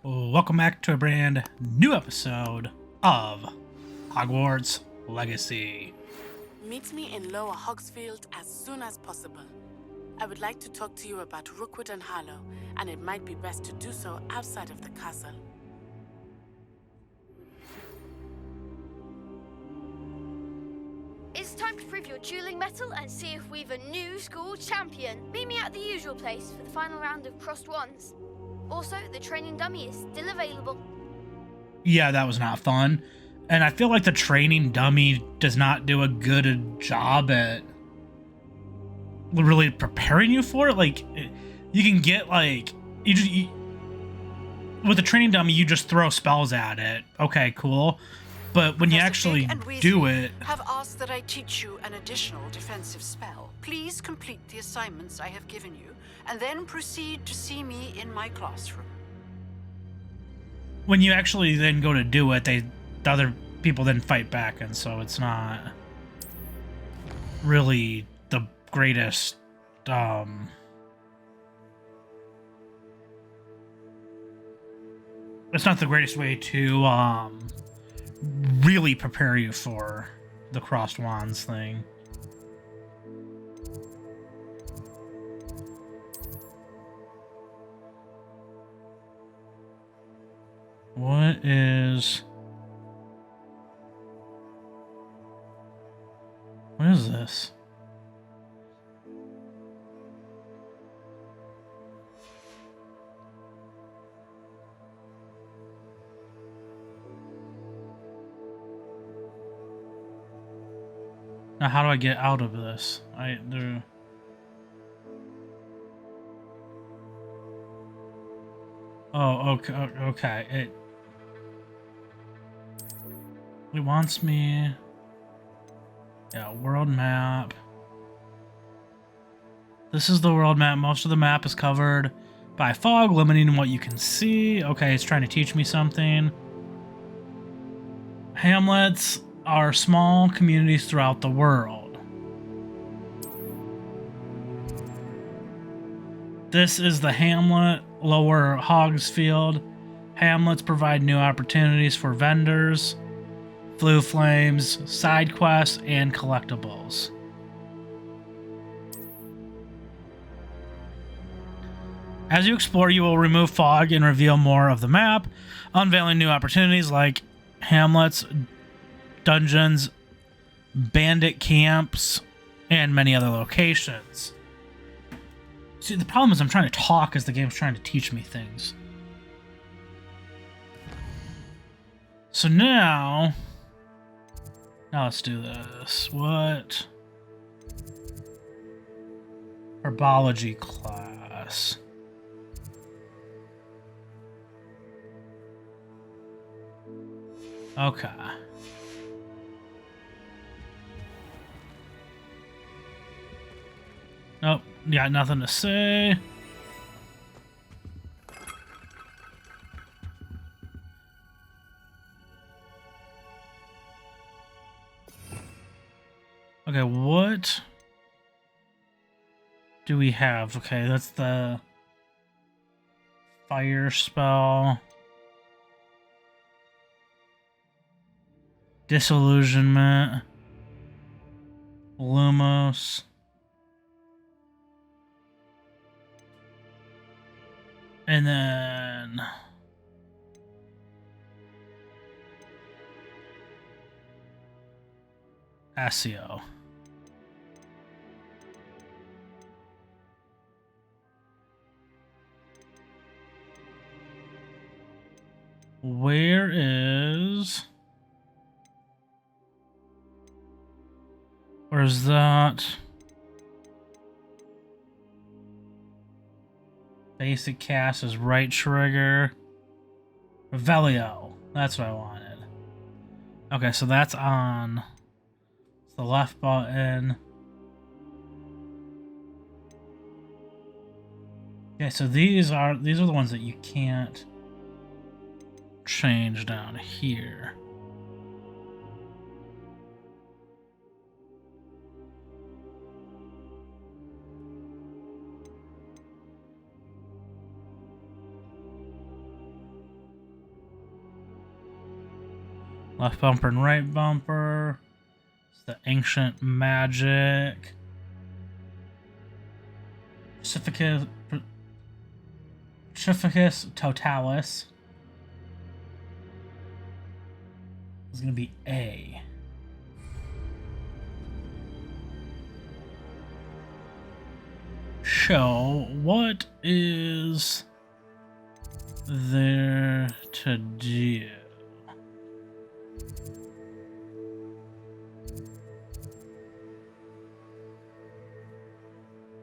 Welcome back to a brand new episode of Hogwarts Legacy. Meet me in Lower Hogsfield as soon as possible. I would like to talk to you about Rookwood and Harlow, and it might be best to do so outside of the castle. It's time to prove your dueling mettle and see if we've a new school champion. Meet me at the usual place for the final round of crossed wands. Also, the training dummy is still available. Yeah, that was not fun. And I feel like the training dummy does not do a good job at really preparing you for it. Like, you can get, like, with the training dummy, you just throw spells at it. Okay, cool. But when you actually do it... have asked that I teach you an additional defensive spell. Please complete the assignments I have given you, and then proceed to see me in my classroom. When you actually then go to do it, the other people then fight back, and so it's not really the greatest, it's not the greatest way to, really prepare you for the crossed wands thing. What is this? Now, how do I get out of this? Oh, okay. It wants me. Yeah, world map. This is the world map. Most of the map is covered by fog, limiting what you can see. Okay, it's trying to teach me something. Hamlets are small communities throughout the world. This is the hamlet, Lower Hogsfield. Hamlets provide new opportunities for vendors, blue flames, side quests, and collectibles. As you explore, you will remove fog and reveal more of the map, unveiling new opportunities like hamlets, dungeons, bandit camps, and many other locations. See, the problem is I'm trying to talk as the game's trying to teach me things. So now let's do this. What? Herbology class. Okay. Nope, got nothing to say. Okay, what do we have? Okay, that's the fire spell. Disillusionment. Lumos. And then Asio. Where is that? Basic cast is right trigger. Revelio. That's what I wanted. Okay, so that's on. It's the left button. Okay, so these are the ones that you can't change down here. Left bumper and right bumper. It's the ancient magic. Pacificus Totalis. It's going to be A. So, what is there to do?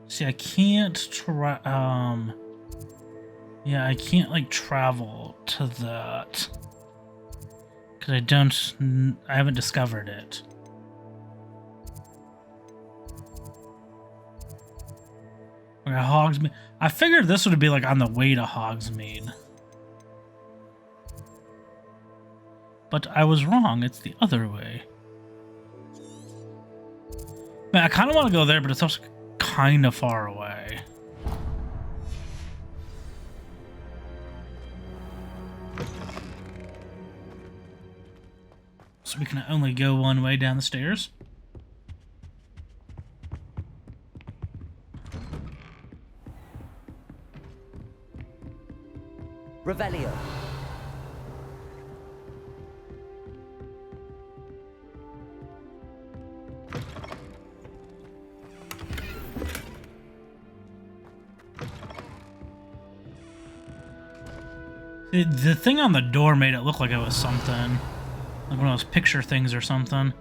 See, I can't yeah, I can't like travel to that because I haven't discovered it. Okay, Hogsmeade. I figured this would be like on the way to Hogsmeade. But I was wrong, it's the other way. Man, I kind of want to go there, but it's also kind of far away. So we can only go one way down the stairs. Revelio. The thing on the door made it look like it was something. Like one of those picture things or something.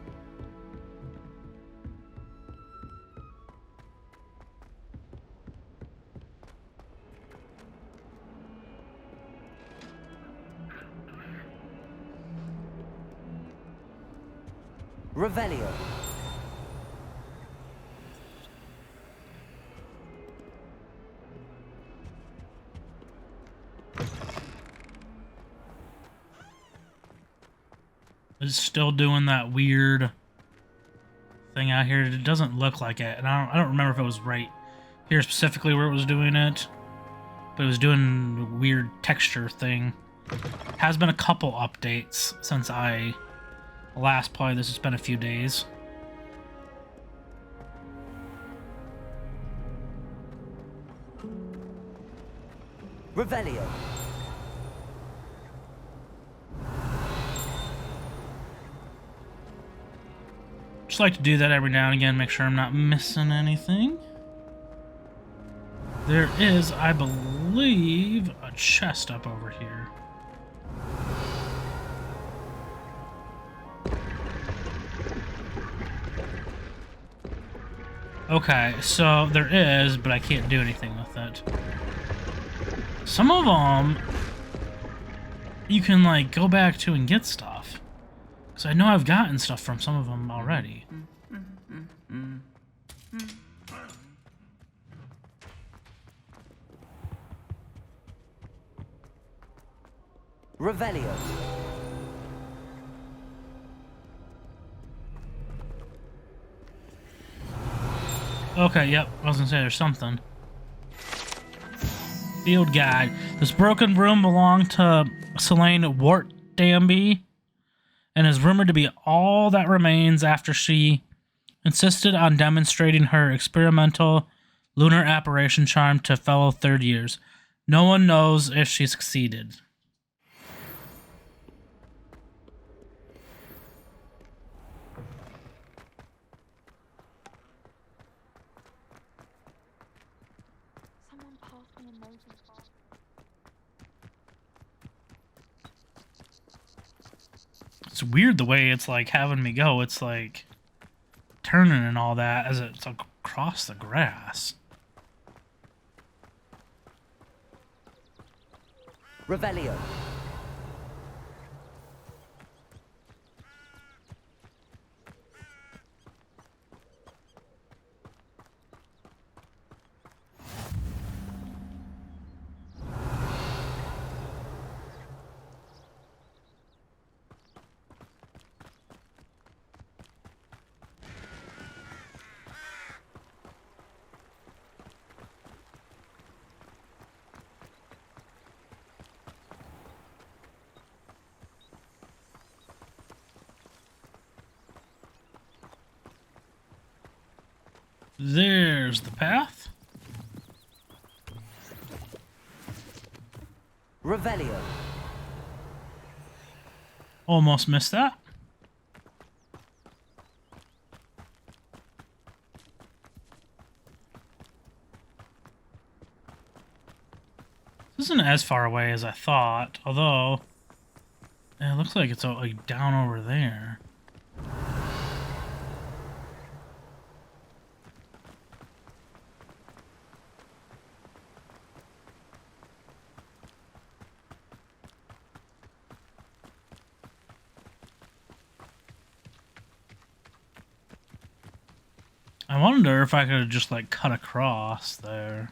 Revelio. It's still doing that weird thing out here. It doesn't look like it, and I don't remember if it was right here specifically where it was doing it, but it was doing a weird texture thing. Has been a couple updates since I last played this. It's been a few days. Revelio. Just like to do that every now and again, make sure I'm not missing anything. There is, I believe, a chest up over here. Okay, so there is, but I can't do anything with it. Some of them you can like go back to and get stuff. Because I know I've gotten stuff from some of them already. Revelio. Okay, yep. I was gonna say there's something. Field guide. This broken broom belonged to Selene Wartdanby and is rumored to be all that remains after she insisted on demonstrating her experimental lunar apparition charm to fellow third years. No one knows if she succeeded. It's weird the way it's like having me go. It's like turning and all that as it's across the grass. Revelio. There's the path. Revelio. Almost missed that. This isn't as far away as I thought, although it looks like it's like down over there. I wonder if I could just like cut across there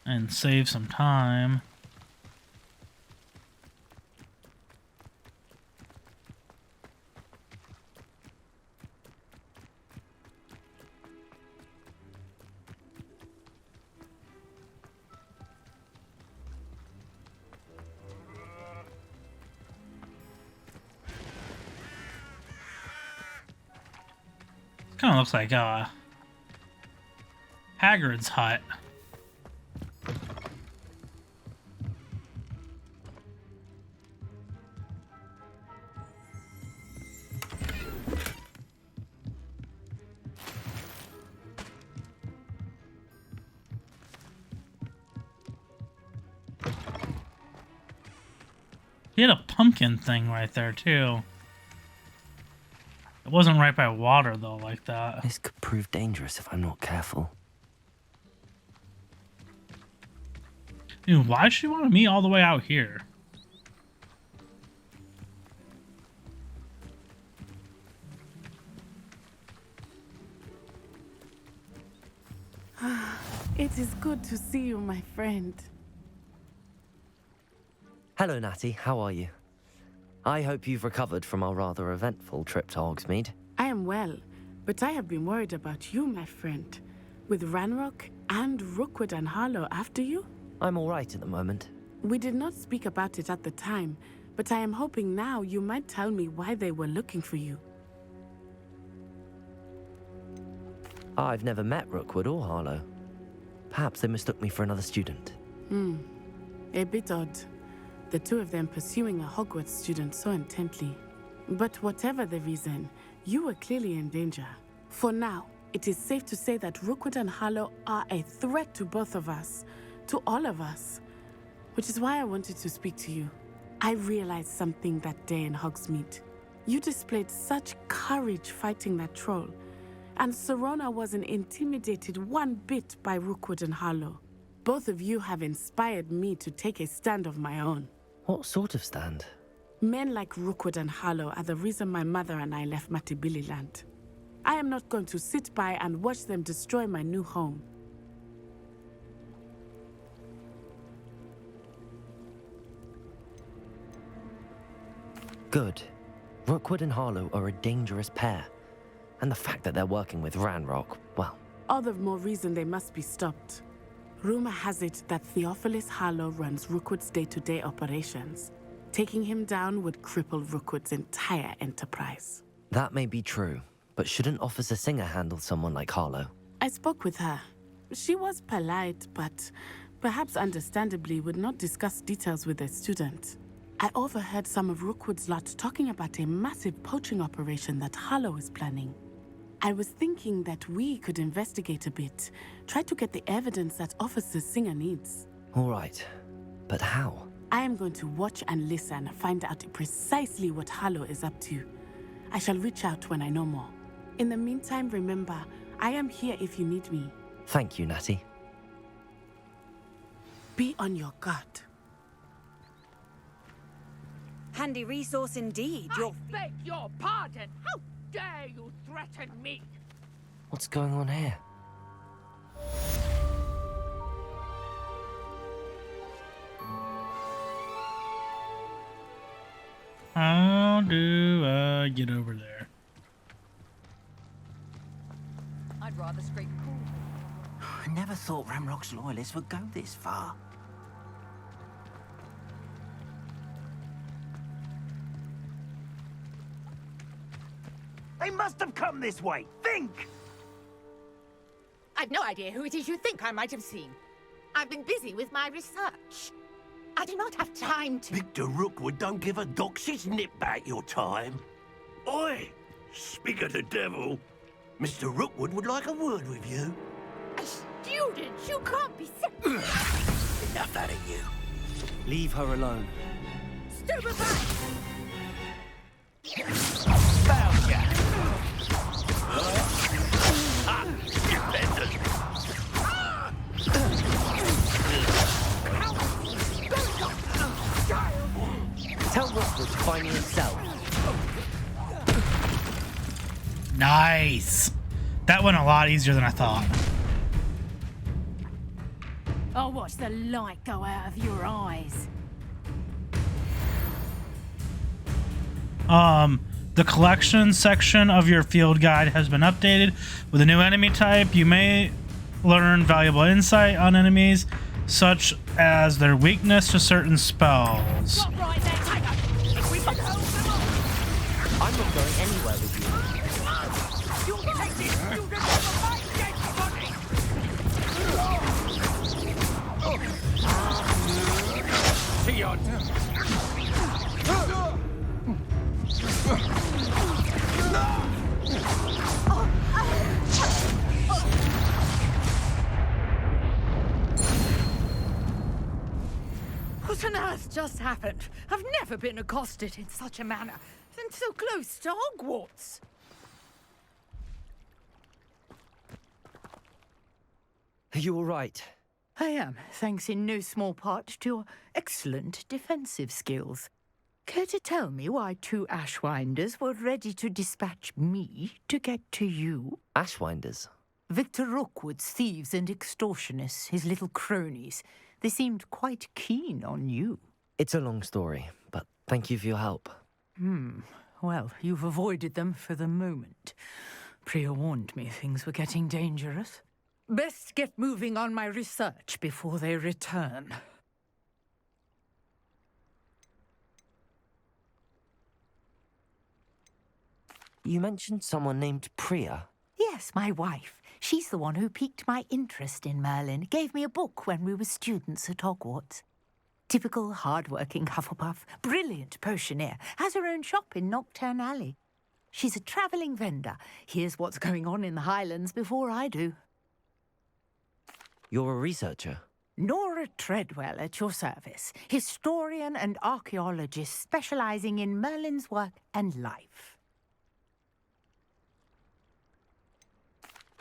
and save some time. Kind of looks like Hagrid's hut. He had a pumpkin thing right there too. It wasn't right by water, though, like that. This could prove dangerous if I'm not careful. Dude, why does she want me all the way out here? It is good to see you, my friend. Hello, Natty. How are you? I hope you've recovered from our rather eventful trip to Hogsmeade. I am well, but I have been worried about you, my friend. With Ranrock and Rookwood and Harlow after you? I'm all right at the moment. We did not speak about it at the time, but I am hoping now you might tell me why they were looking for you. I've never met Rookwood or Harlow. Perhaps they mistook me for another student. A bit odd. The two of them pursuing a Hogwarts student so intently. But whatever the reason, you were clearly in danger. For now, it is safe to say that Rookwood and Harlow are a threat to both of us, to all of us. Which is why I wanted to speak to you. I realized something that day in Hogsmeade. You displayed such courage fighting that troll, and Serona wasn't intimidated one bit by Rookwood and Harlow. Both of you have inspired me to take a stand of my own. What sort of stand? Men like Rookwood and Harlow are the reason my mother and I left Matibili land. I am not going to sit by and watch them destroy my new home. Good. Rookwood and Harlow are a dangerous pair. And the fact that they're working with Ranrock, well... All the more reason they must be stopped. Rumor has it that Theophilus Harlow runs Rookwood's day-to-day operations. Taking him down would cripple Rookwood's entire enterprise. That may be true, but shouldn't Officer Singer handle someone like Harlow? I spoke with her. She was polite, but perhaps understandably would not discuss details with a student. I overheard some of Rookwood's lot talking about a massive poaching operation that Harlow is planning. I was thinking that we could investigate a bit, try to get the evidence that Officer Singer needs. All right, but how? I am going to watch and listen, find out precisely what Harlow is up to. I shall reach out when I know more. In the meantime, remember, I am here if you need me. Thank you, Natty. Be on your guard. Handy resource indeed. I beg your pardon. How dare you threaten me? What's going on here? How do I get over there? I'd rather scrape cool. I never thought Ranrock's loyalists would go this far. They must have come this way. Think! I've no idea who it is you think I might have seen. I've been busy with my research. I do not have time to... Victor Rookwood don't give a doxy's nip back your time. Oi! Speak of the devil. Mr. Rookwood would like a word with you. A student? You can't be sick. Enough out of you. Leave her alone. Stupid back! Found ya! Independent! Tell Rookwood to find me himself. Nice. That went a lot easier than I thought. I'll watch the light go out of your eyes. The collection section of your field guide has been updated with a new enemy type. You may learn valuable insight on enemies, such as their weakness to certain spells. Stop right there, Tiger! If we can hold them off, I'm not going anywhere with you. you'll take this student on the fight, dead body! See ya. What on earth just happened? I've never been accosted in such a manner, and so close to Hogwarts. Are you all right? I am, thanks in no small part to your excellent defensive skills. Care to tell me why 2 Ashwinders were ready to dispatch me to get to you? Ashwinders? Victor Rookwood's thieves and extortionists, his little cronies. They seemed quite keen on you. It's a long story, but thank you for your help. Well, you've avoided them for the moment. Priya warned me things were getting dangerous. Best get moving on my research before they return. You mentioned someone named Priya. Yes, my wife. She's the one who piqued my interest in Merlin, gave me a book when we were students at Hogwarts. Typical hard-working Hufflepuff, brilliant potioneer, has her own shop in Nocturne Alley. She's a travelling vendor, hears what's going on in the Highlands before I do. You're a researcher? Nora Treadwell at your service, historian and archaeologist specialising in Merlin's work and life.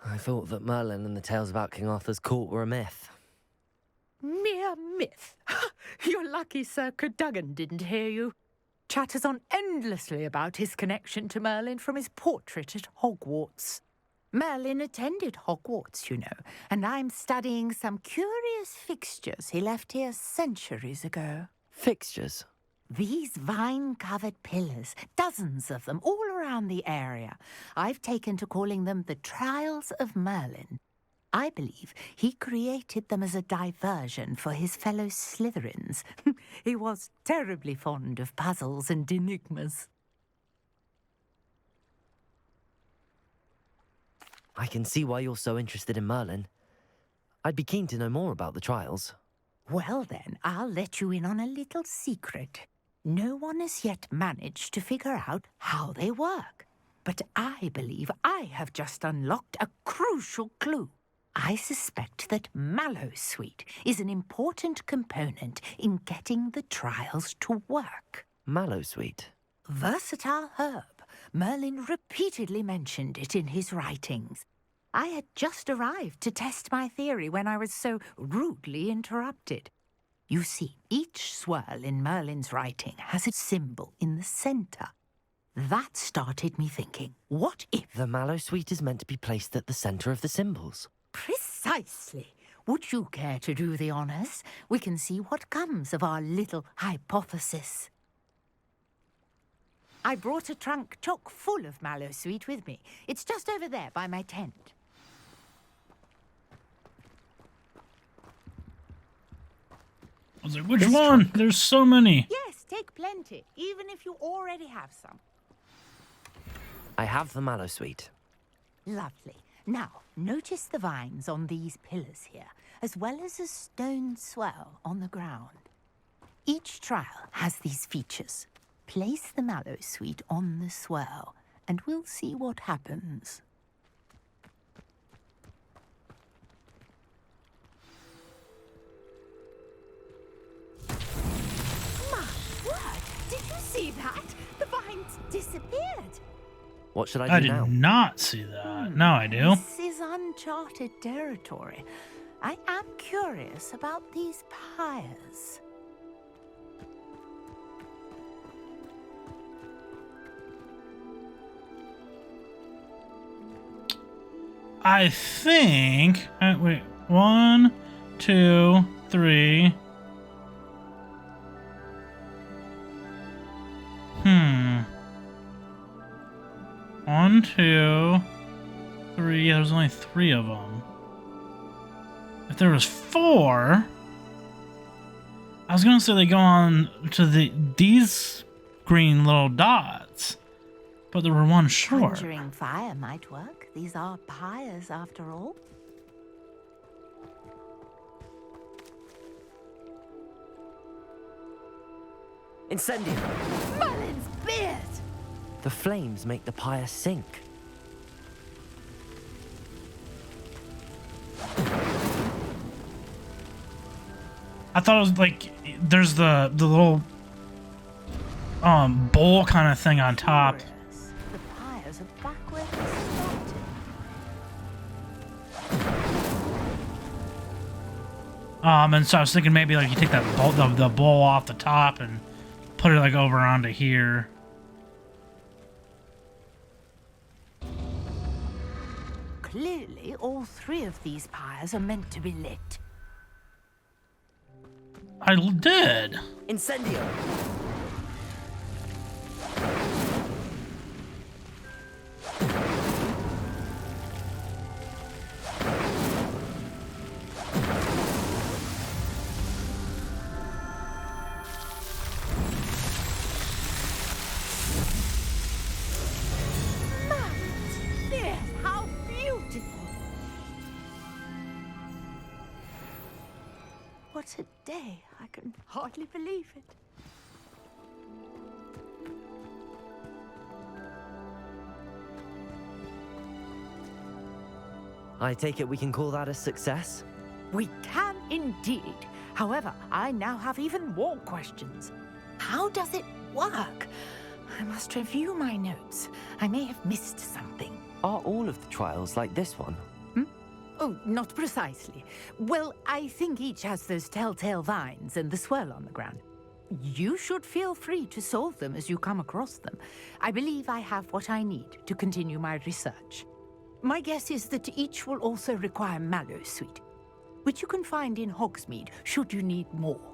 I thought that Merlin and the tales about King Arthur's court were a myth. Mere myth. You're lucky Sir Cadogan didn't hear you. Chatters on endlessly about his connection to Merlin from his portrait at Hogwarts. Merlin attended Hogwarts, you know, and I'm studying some curious fixtures he left here centuries ago. Fixtures? These vine-covered pillars, dozens of them, all around the area. I've taken to calling them the Trials of Merlin. I believe he created them as a diversion for his fellow Slytherins. He was terribly fond of puzzles and enigmas. I can see why you're so interested in Merlin. I'd be keen to know more about the trials. Well then, I'll let you in on a little secret. No one has yet managed to figure out how they work. But I believe I have just unlocked a crucial clue. I suspect that Mallowsweet is an important component in getting the trials to work. Mallowsweet? Versatile herb. Merlin repeatedly mentioned it in his writings. I had just arrived to test my theory when I was so rudely interrupted. You see, each swirl in Merlin's writing has a symbol in the centre. That started me thinking, what if... The Mallowsweet is meant to be placed at the centre of the symbols. Precisely. Would you care to do the honours? We can see what comes of our little hypothesis. I brought a trunk chock full of Mallowsweet with me. It's just over there by my tent. I was like, which one? There's so many. Yes, take plenty, even if you already have some. I have the Mallowsweet. Lovely. Now, notice the vines on these pillars here, as well as a stone swell on the ground. Each trial has these features. Place the mallow sweet on the swell, and we'll see what happens. My word! Did you see that? The vines disappeared. What should I I do did now? not see that. Now I do. This is uncharted territory. I am curious about these pyres. I think. Wait. 1, 2, 3. One, 2, 3. There's only 3 of them. If there was 4, I was gonna say they go on to these green little dots, but there were 1 short. Conjuring fire might work. These are pyres after all. Incendio! Merlin's beard! The flames make the pyre sink. I thought it was like there's the little bowl kind of thing on top. Curious. The pyres are back where they started. And so I was thinking maybe like you take that bowl, the bowl off the top and put it like over onto here. Clearly, all 3 of these pyres are meant to be lit. I did. Incendio! Merlin's beard! How beautiful! What a day. I can hardly believe it. I take it we can call that a success? We can indeed. However, I now have even more questions. How does it work? I must review my notes. I may have missed something. Are all of the trials like this one? Oh, not precisely. Well, I think each has those telltale vines and the swirl on the ground. You should feel free to solve them as you come across them. I believe I have what I need to continue my research. My guess is that each will also require mallow sweet, which you can find in Hogsmeade should you need more.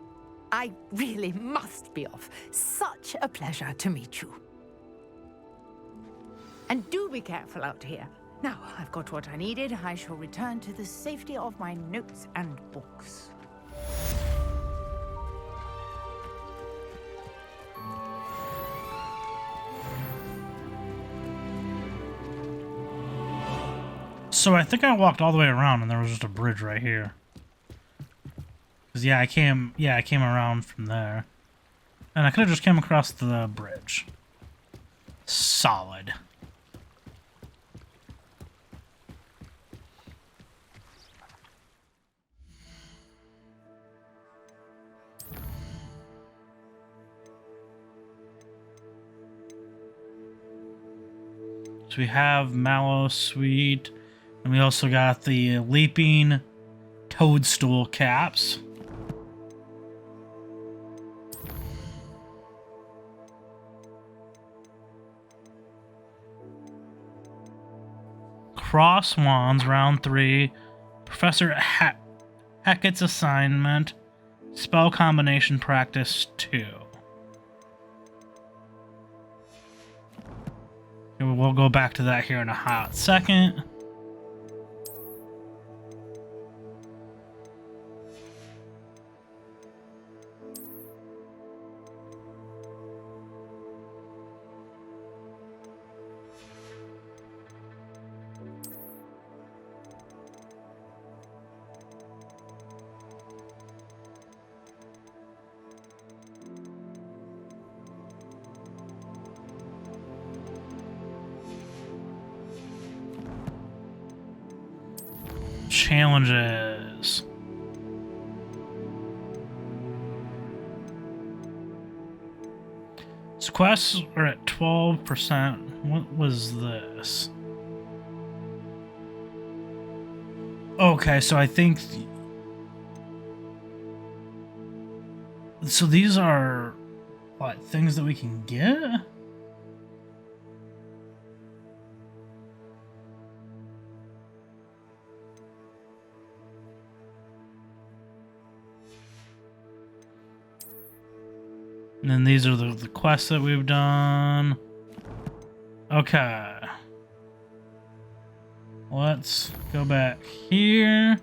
I really must be off. Such a pleasure to meet you. And do be careful out here. Now I've got what I needed. I shall return to the safety of my notes and books. So I think I walked all the way around and there was just a bridge right here. Cause I came around from there. And I could have just came across the bridge. Solid. So we have mallow sweet, and we also got the leaping toadstool caps. Cross wands, round 3. Professor Hackett's assignment. Spell combination practice 2. We'll go back to that here in a hot second. challenges. So quests are at 12%. What was this? Okay, so I think... So these are, what, things that we can get? And then these are the quests that we've done. Okay. Let's go back here.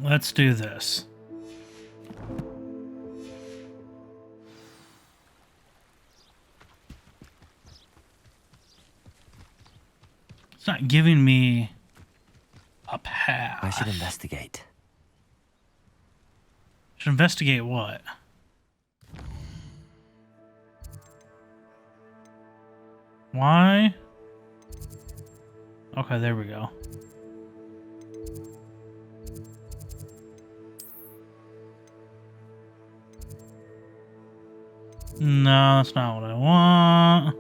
Let's do this. It's not giving me a path. I should investigate. Should investigate what? Why? Okay, there we go. No, that's not what I want.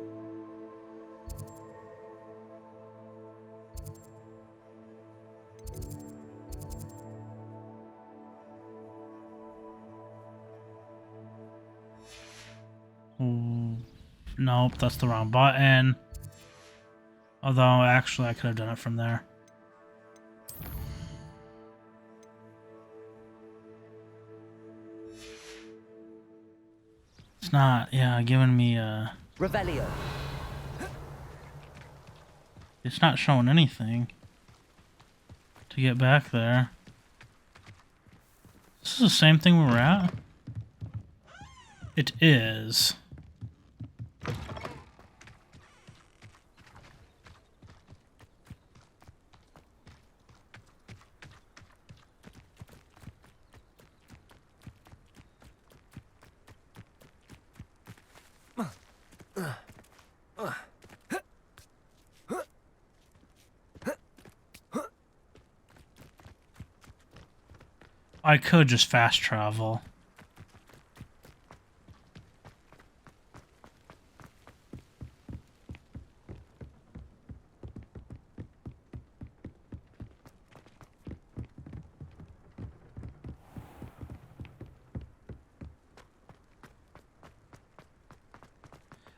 Nope, that's the wrong button. Although, actually, I could have done it from there. It's not, yeah, giving me a... Revelio. It's not showing anything to get back there. This is the same thing we were at? It is. I could just fast travel.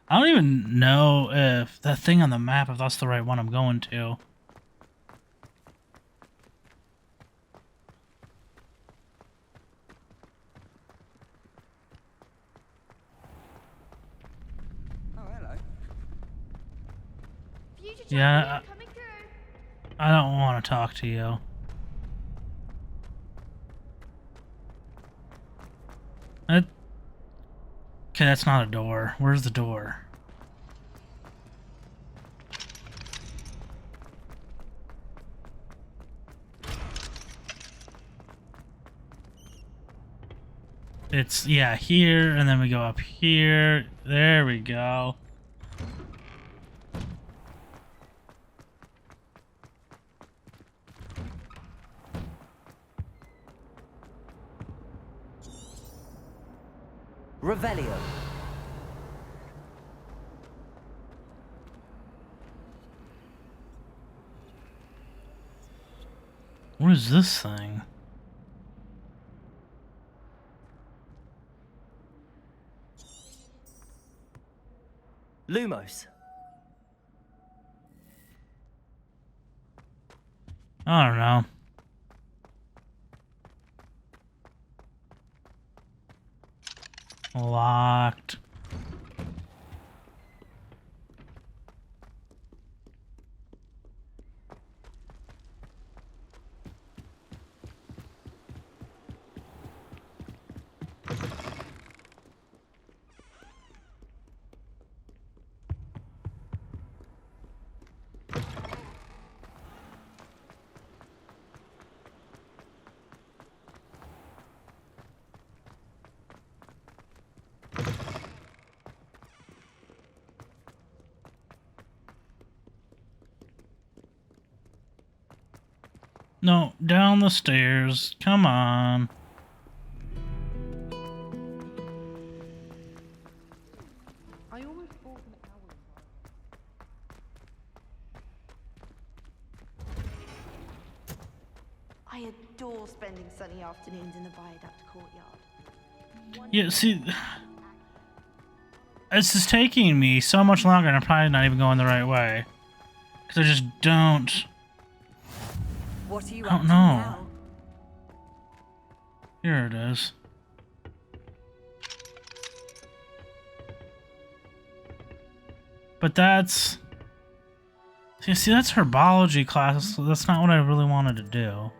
I don't even know if that thing on the map, if that's the right one I'm going to. Yeah, I don't want to talk to you. Okay, that's not a door. Where's the door? It's, yeah, here, and then we go up here. There we go. Revelio. What is this thing? Lumos. I don't know. Locked. No, down the stairs. Come on. I adore spending sunny afternoons in the viaduct courtyard. Yeah, see, this is taking me so much longer, and I'm probably not even going the right way. Because I just don't. What are you I don't up to know. now? Here it is. But that's... See, that's Herbology Class, so that's not what I really wanted to do.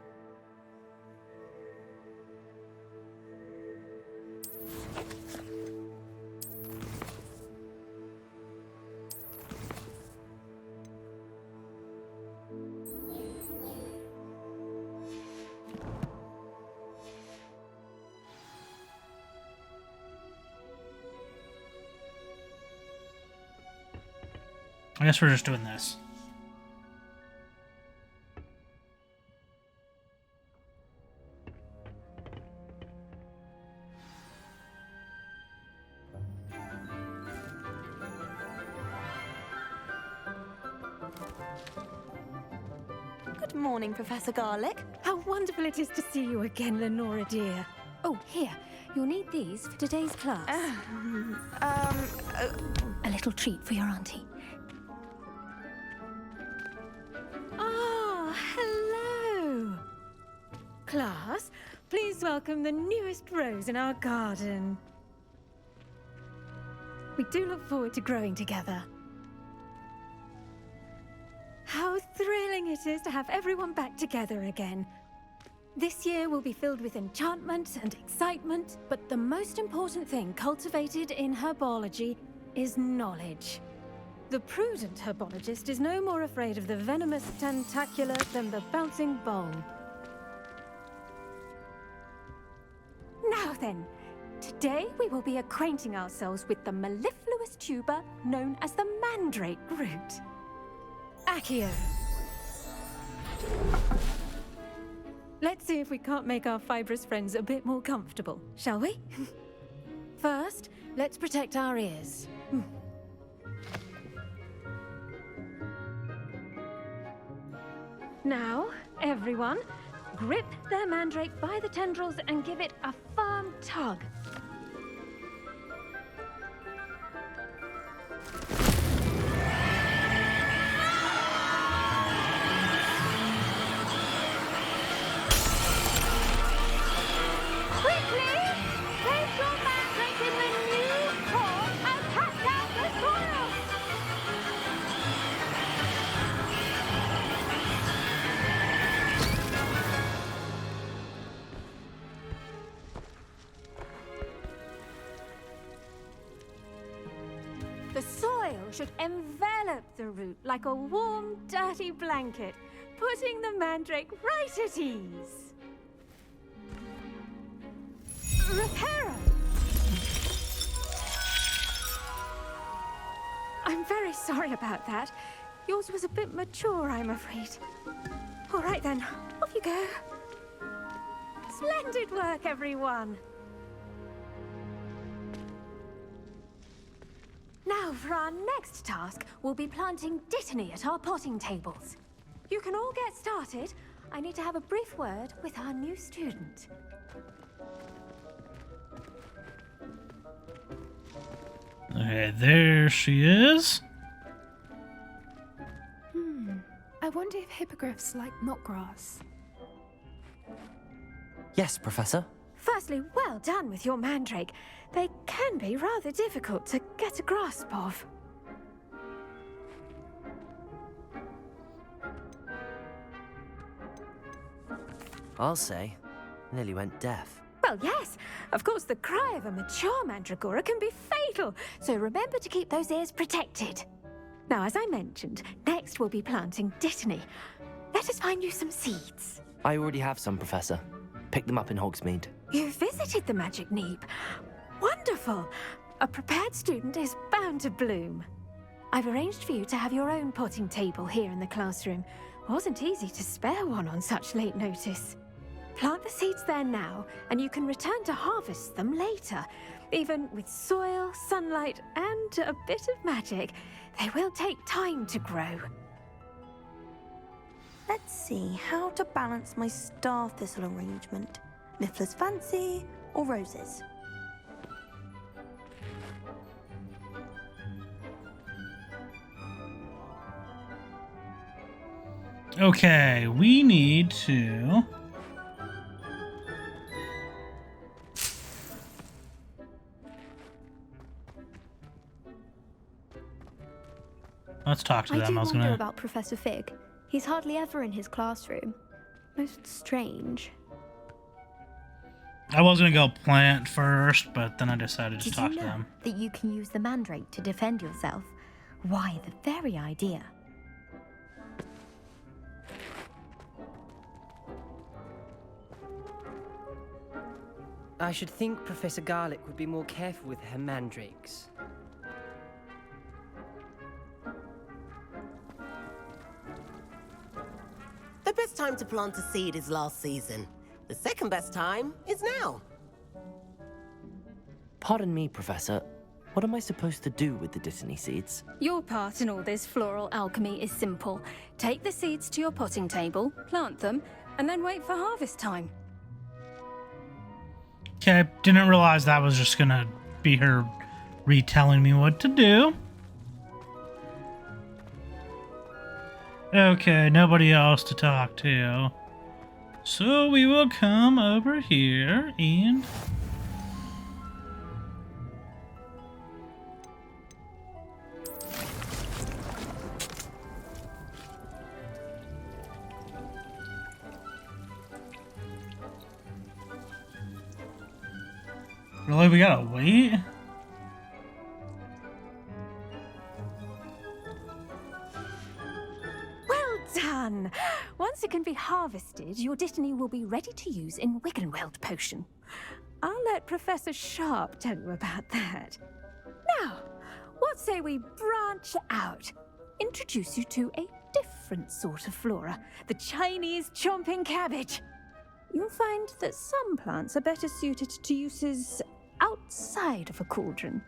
I guess we're just doing this. Good morning, Professor Garlic. How wonderful it is to see you again, Lenora dear. Oh, here. You'll need these for today's class. A little treat for your auntie. Ah, hello. Class, please welcome the newest rose in our garden. We do look forward to growing together. How thrilling it is to have everyone back together again. This year will be filled with enchantment and excitement, but the most important thing cultivated in herbology is knowledge. The prudent herbologist is no more afraid of the venomous tentacula than the bouncing bulb. Now then, today we will be acquainting ourselves with the mellifluous tuber known as the mandrake root. Accio. Let's see if we can't make our fibrous friends a bit more comfortable, shall we? First, let's protect our ears. Now, everyone, grip their mandrake by the tendrils and give it a firm tug. Should envelop the root like a warm, dirty blanket, putting the mandrake right at ease. Reparo! I'm very sorry about that. Yours was a bit mature, I'm afraid. All right then, off you go. Splendid work, everyone. Now, for our next task, we'll be planting Dittany at our potting tables. You can all get started. I need to have a brief word with our new student. Okay, there she is. I wonder if hippogriffs like knotgrass. Yes, Professor. Firstly, well done with your mandrake. They can be rather difficult to get a grasp of. I'll say, nearly went deaf. Well, yes. Of course, the cry of a mature mandragora can be fatal, so remember to keep those ears protected. Now, as I mentioned, next we'll be planting Dittany. Let us find you some seeds. I already have some, Professor. Picked them up in Hogsmeade. You visited the Magic Neep. Wonderful! A prepared student is bound to bloom. I've arranged for you to have your own potting table here in the classroom. Wasn't easy to spare one on such late notice. Plant the seeds there now, and you can return to harvest them later. Even with soil, sunlight, and a bit of magic, they will take time to grow. Let's see how to balance my star thistle arrangement. Niffler's Fancy or roses? Okay, we need to... Let's talk to them. I was wonder gonna... about Professor Fig. He's hardly ever in his classroom. Most strange. I was gonna go plant first, but then I decided to talk to them. That you can use the Mandrake to defend yourself? Why, the very idea. I should think Professor Garlick would be more careful with her mandrakes. The best time to plant a seed is last season. The second best time is now. Pardon me, Professor. What am I supposed to do with the Dittany seeds? Your part in all this floral alchemy is simple. Take the seeds to your potting table, plant them, and then wait for harvest time. Okay, didn't realize that was just gonna be her retelling me what to do. Okay, nobody else to talk to. So we will come over here and... Really? We gotta wait? Well done! Once it can be harvested, your Dittany will be ready to use in Wiggenweld potion. I'll let Professor Sharp tell you about that. Now, what say we branch out? Introduce you to a different sort of flora, the Chinese chomping cabbage. You'll find that some plants are better suited to uses outside of a cauldron.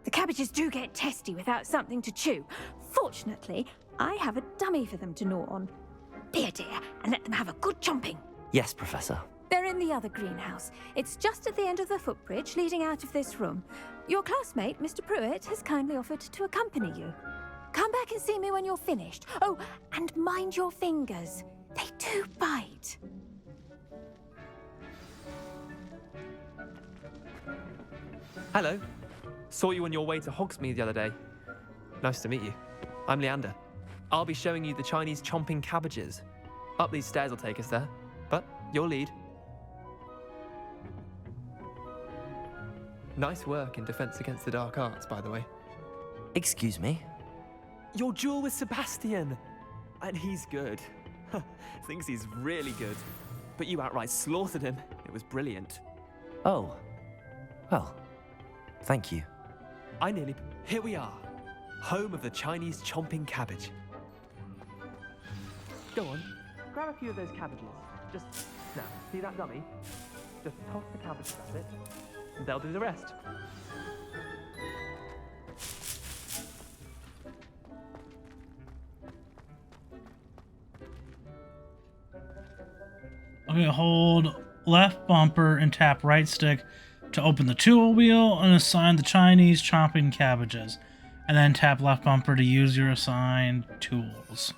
The cabbages do get testy without something to chew. Fortunately, I have a dummy for them to gnaw on. Be a dear and let them have a good chomping. Yes, Professor. They're in the other greenhouse. It's just at the end of the footbridge leading out of this room. Your classmate, Mr. Pruitt, has kindly offered to accompany you. Come back and see me when you're finished. Oh, and mind your fingers. They do bite. Hello. Saw you on your way to Hogsmeade the other day. Nice to meet you. I'm Leander. I'll be showing you the Chinese chomping cabbages. Up these stairs will take us there, but your lead. Nice work in Defense Against the Dark Arts, by the way. Excuse me? Your duel with Sebastian! And he's good. Thinks he's really good. But you outright slaughtered him. It was brilliant. Oh. Well, thank you. Here we are. Home of the Chinese chomping cabbage. Go on. Grab a few of those cabbages. Just, now, see that dummy? Just toss the cabbages at it, and they'll do the rest. Okay, hold left bumper and tap right stick to open the tool wheel and assign the Chinese chomping cabbages. And then tap left bumper to use your assigned tools.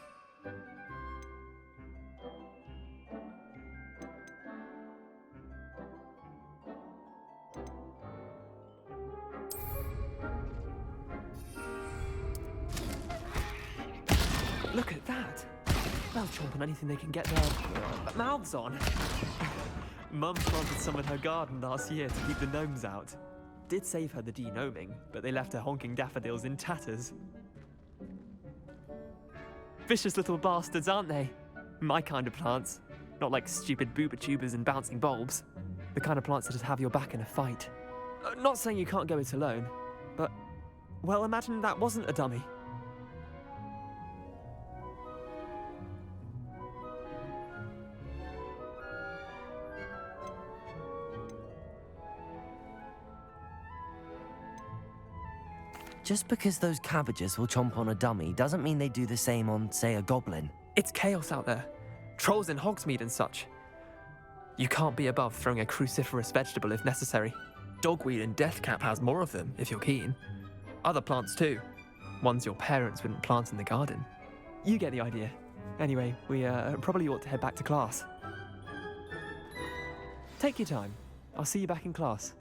Look at that! They'll chomp on anything they can get their mouths on. Mum planted some in her garden last year to keep the gnomes out. Did save her the de-gnoming, but they left her honking daffodils in tatters. Vicious little bastards, aren't they? My kind of plants. Not like stupid booba-tubers and bouncing bulbs. The kind of plants that just have your back in a fight. Not saying you can't go it alone, but, well, imagine that wasn't a dummy. Just because those cabbages will chomp on a dummy doesn't mean they do the same on, say, a goblin. It's chaos out there. Trolls in Hogsmeade and such. You can't be above throwing a cruciferous vegetable if necessary. Dogweed and deathcap has more of them, if you're keen. Other plants too. Ones your parents wouldn't plant in the garden. You get the idea. Anyway, we probably ought to head back to class. Take your time. I'll see you back in class.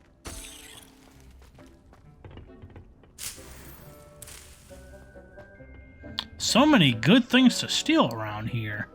So many good things to steal around here.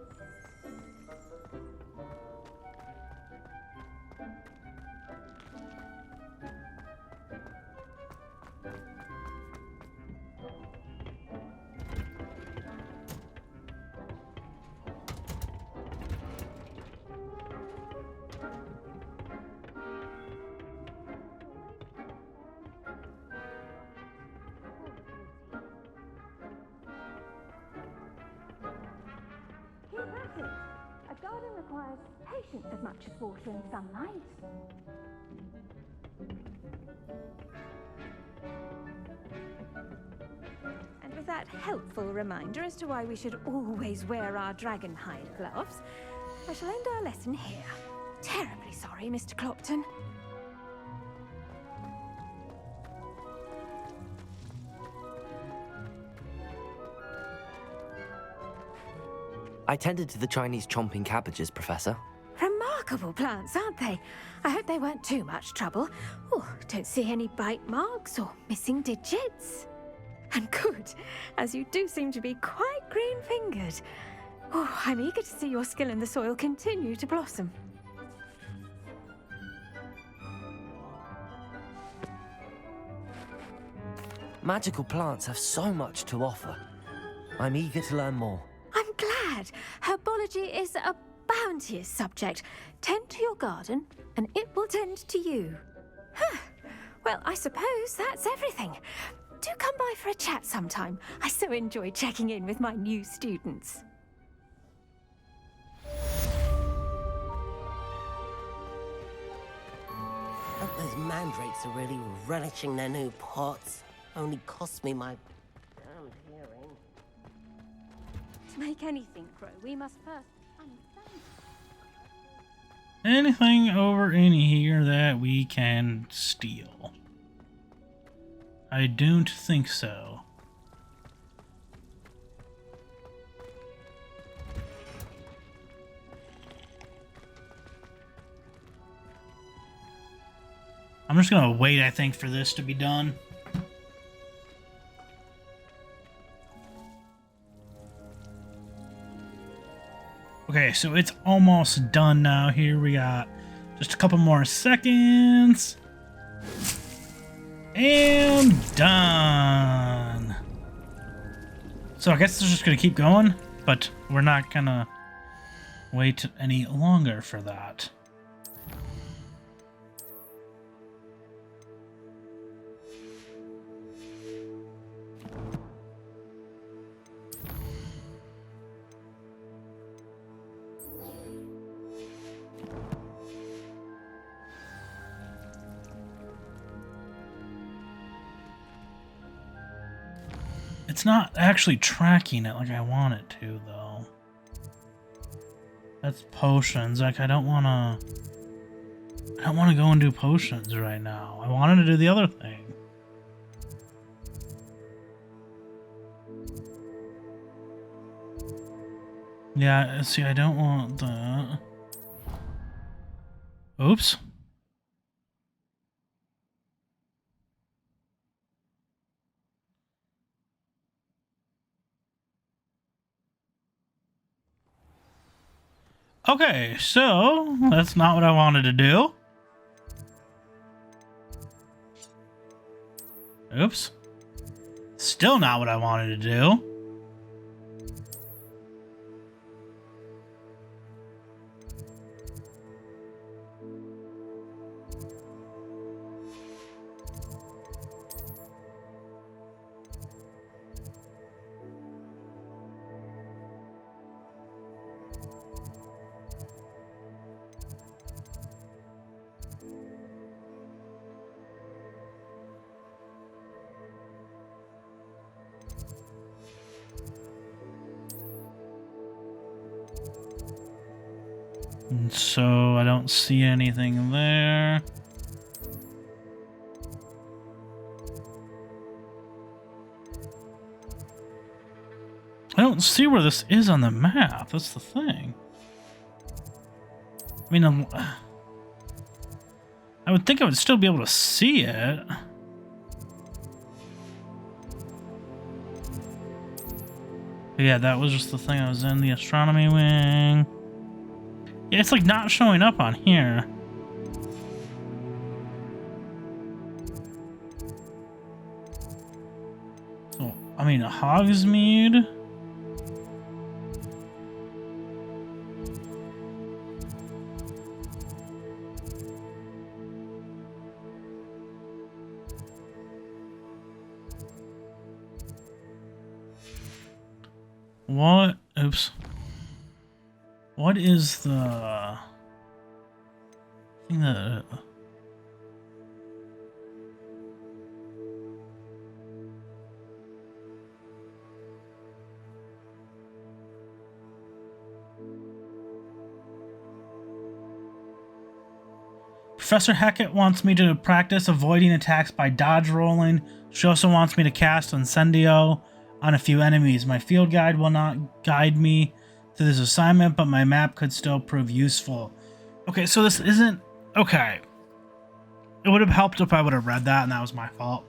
A garden requires patience as much as water and sunlight. And with that helpful reminder as to why we should always wear our dragon hide gloves, I shall end our lesson here. Terribly sorry, Mr. Clopton. I tended to the Chinese chomping cabbages, Professor. Remarkable plants, aren't they? I hope they weren't too much trouble. Oh, don't see any bite marks or missing digits. And good, as you do seem to be quite green-fingered. Oh, I'm eager to see your skill in the soil continue to blossom. Magical plants have so much to offer. I'm eager to learn more. I'm glad. Herbology is a bounteous subject. Tend to your garden, and it will tend to you. Huh. Well, I suppose that's everything. Do come by for a chat sometime. I so enjoy checking in with my new students. Hope those mandrakes are really relishing their new pots. Only cost me my damned hearing. To make anything grow, we must first understand. Anything over in here that we can steal? I don't think so. I'm just gonna wait, I think, for this to be done. Okay, so it's almost done now. Here we got just a couple more seconds. And done. So I guess it's just gonna keep going, but we're not gonna wait any longer for that. It's not actually tracking it like I want it to, though. That's potions. Like, I don't want to go and do potions right now. I wanted to do the other thing. Yeah, see, I don't want that. Oops. Okay, so that's not what I wanted to do. Oops. Still not what I wanted to do. And so I don't see anything there. I don't see where this is on the map. That's the thing. I mean, I would think I would still be able to see it. But yeah, that was just the thing. I was in the astronomy wing. Yeah, it's like not showing up on here. So, I mean, Hogsmeade. What? Oops. What is the thing that... Professor Hecat wants me to practice avoiding attacks by dodge rolling. She also wants me to cast Incendio on a few enemies. My field guide will not guide me to this assignment, but my map could still prove useful. Okay, so this isn't... Okay. It would have helped if I would have read that, and that was my fault.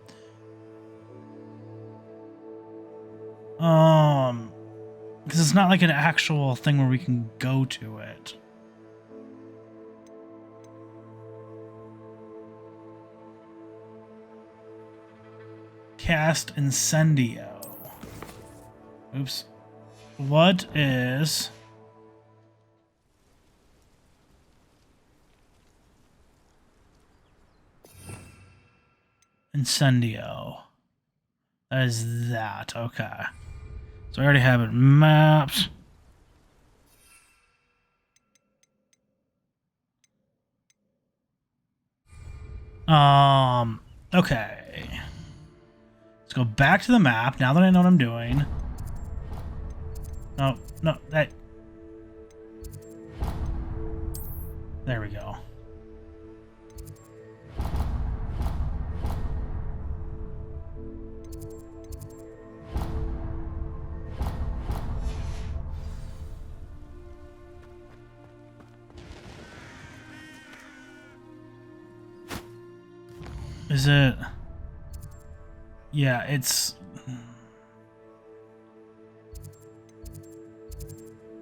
Because it's not like an actual thing where we can go to it. Cast Incendio. Oops. What is... Incendio? That is that. Okay. So I already have it mapped. Okay. Let's go back to the map now that I know what I'm doing. No, no, that... There we go. Is it... Yeah, it's...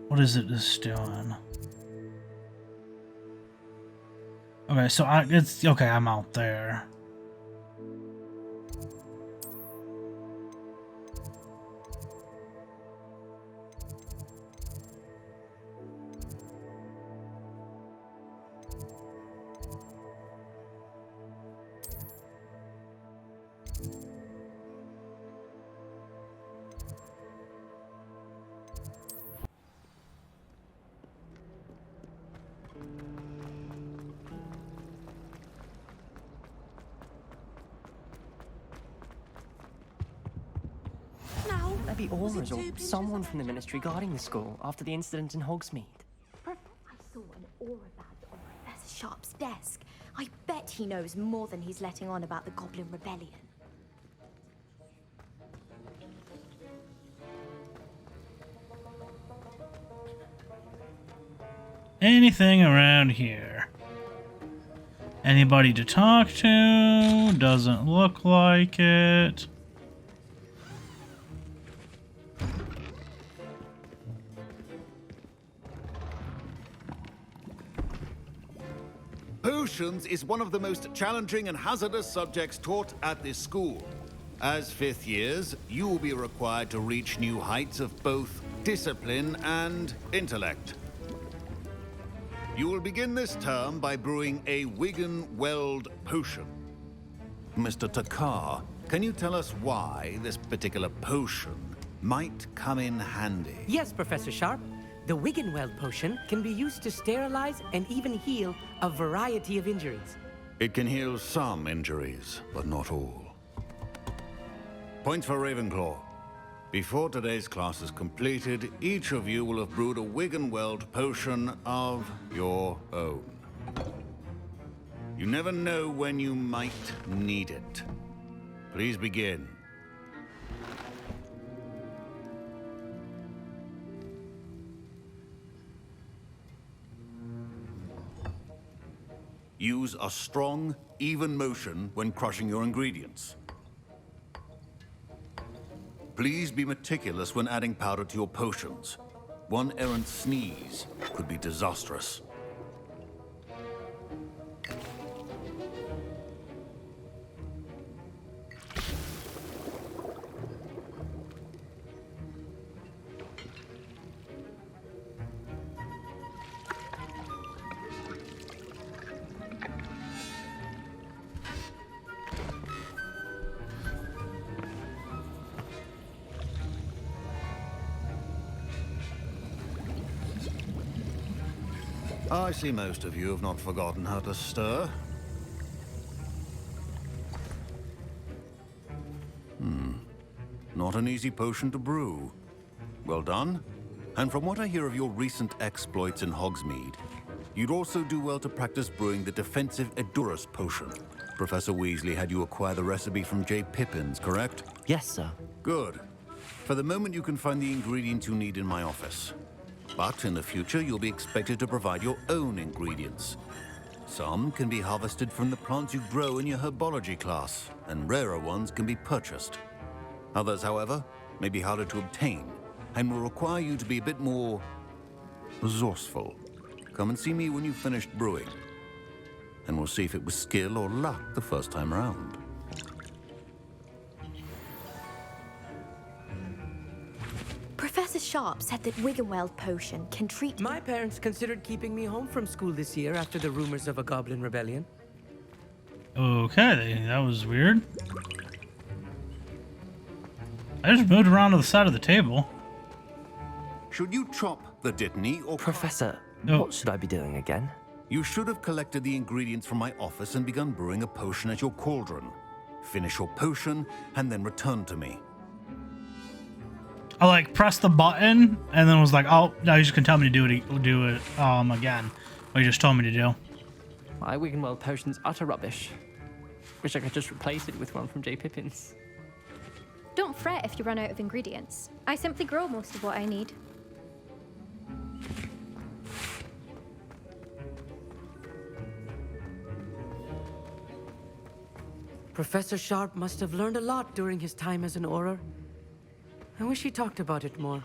What is it just doing? Okay, so it's... Okay, I'm out there. Maybe Aura's or someone from the Ministry guarding the school after the incident in Hogsmeade. I saw an aura badge on Professor Sharp's desk. I bet he knows more than he's letting on about the Goblin Rebellion. Anything around here? Anybody to talk to? Doesn't look like it. Potions is one of the most challenging and hazardous subjects taught at this school. As fifth years, you will be required to reach new heights of both discipline and intellect. You will begin this term by brewing a Wiggenweld potion. Mr. Takar, can you tell us why this particular potion might come in handy? Yes, Professor Sharp. The Wiggenweld potion can be used to sterilize and even heal a variety of injuries. It can heal some injuries, but not all. Point for Ravenclaw. Before today's class is completed, each of you will have brewed a Wiggenweld potion of your own. You never know when you might need it. Please begin. Use a strong, even motion when crushing your ingredients. Please be meticulous when adding powder to your potions. One errant sneeze could be disastrous. I see most of you have not forgotten how to stir. Not an easy potion to brew. Well done. And from what I hear of your recent exploits in Hogsmeade, you'd also do well to practice brewing the defensive Edurus potion. Professor Weasley had you acquire the recipe from J. Pippin's, correct? Yes, sir. Good. For the moment, you can find the ingredients you need in my office. But in the future, you'll be expected to provide your own ingredients. Some can be harvested from the plants you grow in your Herbology class, and rarer ones can be purchased. Others, however, may be harder to obtain, and will require you to be a bit more resourceful. Come and see me when you've finished brewing, and we'll see if it was skill or luck the first time around. Professor Sharp said that Wiggenweld potion can treat... My parents considered keeping me home from school this year after the rumors of a goblin rebellion. Okay, that was weird. I just moved around to the side of the table. Should you chop the Dittany or... Professor, what should I be doing again? You should have collected the ingredients from my office and begun brewing a potion at your cauldron. Finish your potion and then return to me. I like pressed the button and then was like, "Oh, now you just can tell me to do it again." What you just told me to do. My Wiggenweld potion's utter rubbish. Wish I could just replace it with one from J. Pippin's. Don't fret if you run out of ingredients. I simply grow most of what I need. Professor Sharp must have learned a lot during his time as an Auror. I wish he talked about it more.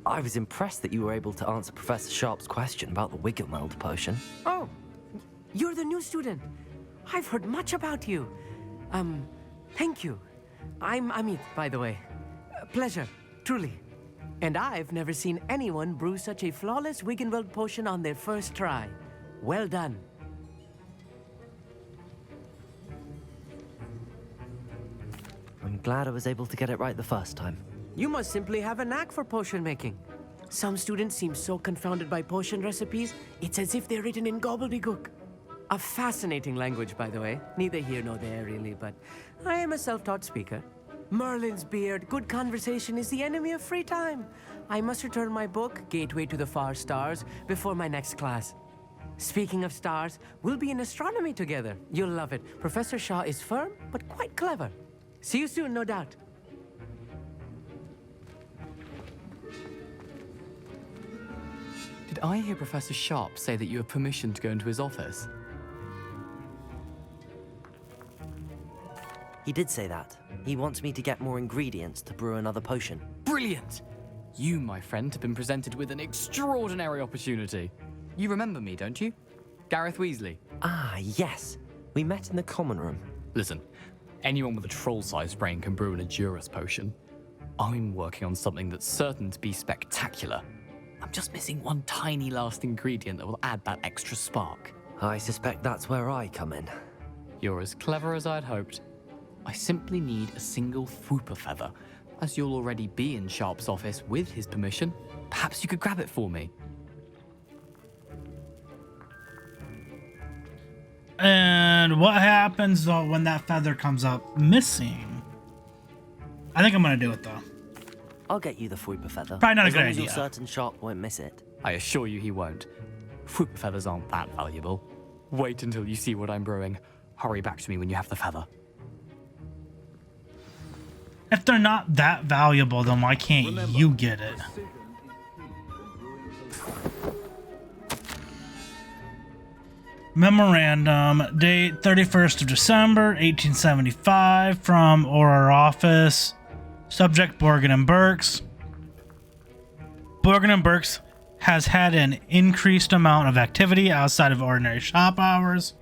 I was impressed that you were able to answer Professor Sharp's question about the Wiggenweld potion. Oh, you're the new student. I've heard much about you. Thank you. I'm Amit, by the way. Pleasure, truly. And I've never seen anyone brew such a flawless Wiggenweld potion on their first try. Well done. I'm glad I was able to get it right the first time. You must simply have a knack for potion making. Some students seem so confounded by potion recipes, it's as if they're written in gobbledygook. A fascinating language, by the way. Neither here nor there, really, but I am a self-taught speaker. Merlin's beard, good conversation is the enemy of free time. I must return my book, Gateway to the Far Stars, before my next class. Speaking of stars, we'll be in astronomy together. You'll love it. Professor Shaw is firm, but quite clever. See you soon, no doubt. Did I hear Professor Sharp say that you have permission to go into his office? He did say that. He wants me to get more ingredients to brew another potion. Brilliant! You, my friend, have been presented with an extraordinary opportunity. You remember me, don't you? Gareth Weasley. Ah, yes. We met in the common room. Listen, anyone with a troll-sized brain can brew an Edurus potion. I'm working on something that's certain to be spectacular. I'm just missing one tiny last ingredient that will add that extra spark. I suspect that's where I come in. You're as clever as I'd hoped. I simply need a single Fwooper feather. As you'll already be in Sharp's office with his permission, perhaps you could grab it for me. And what happens when that feather comes up missing? I think I'm gonna do it though. I'll get you the Fuipa feather. Probably not a as good long as idea. you're certain Sharp won't miss it. I assure you he won't. Fuipa feathers aren't that valuable. Wait until you see what I'm brewing. Hurry back to me when you have the feather. If they're not that valuable, then why can't you get it? Memorandum, date 31st of December, 1875, from Auror Office. Subject, Borgin and Burks. Borgin and Burks has had an increased amount of activity outside of ordinary shop hours,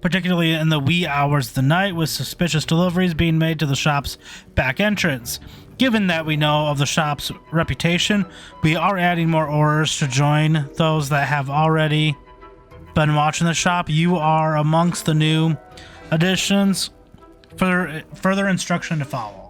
particularly in the wee hours of the night, with suspicious deliveries being made to the shop's back entrance. Given that we know of the shop's reputation, we are adding more orders to join those that have already been watching the shop. You are amongst the new additions. Further instruction to follow.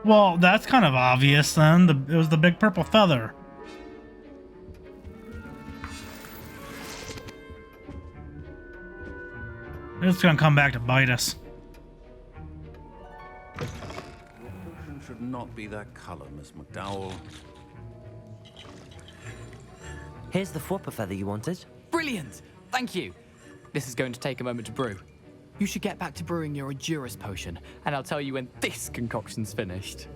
Well, that's kind of obvious then. It was the big purple feather. It's gonna come back to bite us. Your potion should not be that color, Miss McDowell. Here's the Fuipa feather you wanted. Brilliant! Thank you! This is going to take a moment to brew. You should get back to brewing your Edurus potion, and I'll tell you when this concoction's finished.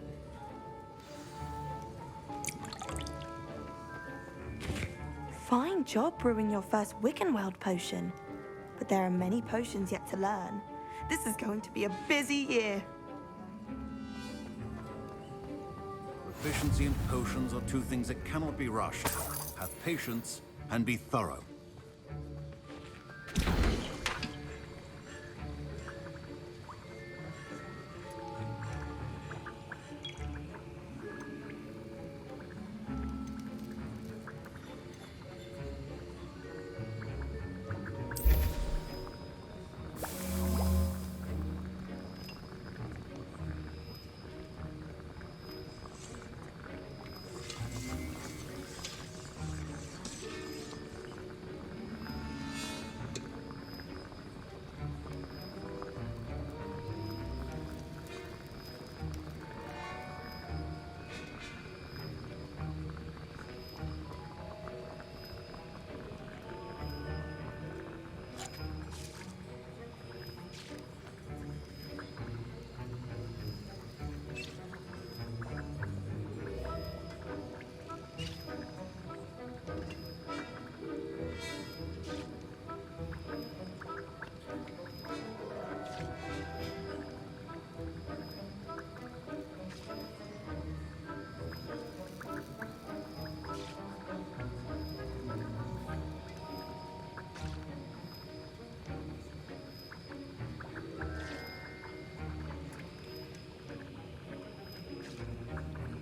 Fine job brewing your first Wiggenweld potion. But there are many potions yet to learn. This is going to be a busy year. Proficiency and potions are two things that cannot be rushed. Have patience and be thorough.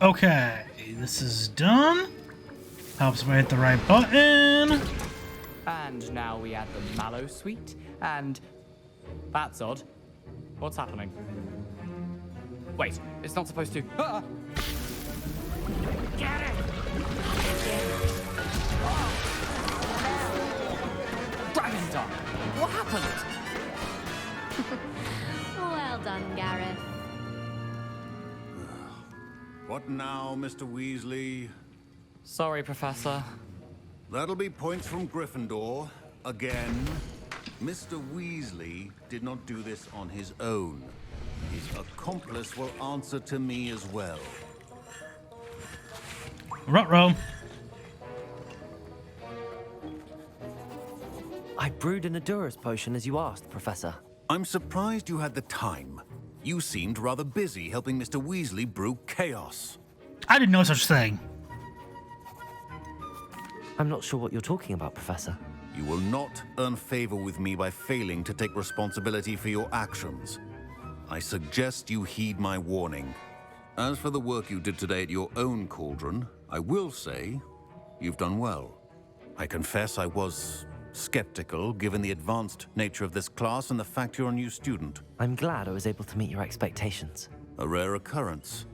Okay, this is done. Helps me hit the right button. And now we add the mallow sweet, and... That's odd. What's happening? Wait, it's not supposed to... Ah! Get it! Dragon Dog! What happened? Well done, Gareth. What now, Mr. Weasley? Sorry, Professor. That'll be points from Gryffindor. Again. Mr. Weasley did not do this on his own. His accomplice will answer to me as well. Ruh-roh. I brewed an Edurus potion as you asked, Professor. I'm surprised you had the time. You seemed rather busy helping Mr. Weasley brew chaos. I didn't know such thing. I'm not sure what you're talking about, Professor. You will not earn favor with me by failing to take responsibility for your actions. I suggest you heed my warning. As for the work you did today at your own cauldron, I will say you've done well. I confess I was skeptical, given the advanced nature of this class and the fact you're a new student. I'm glad I was able to meet your expectations. A rare occurrence.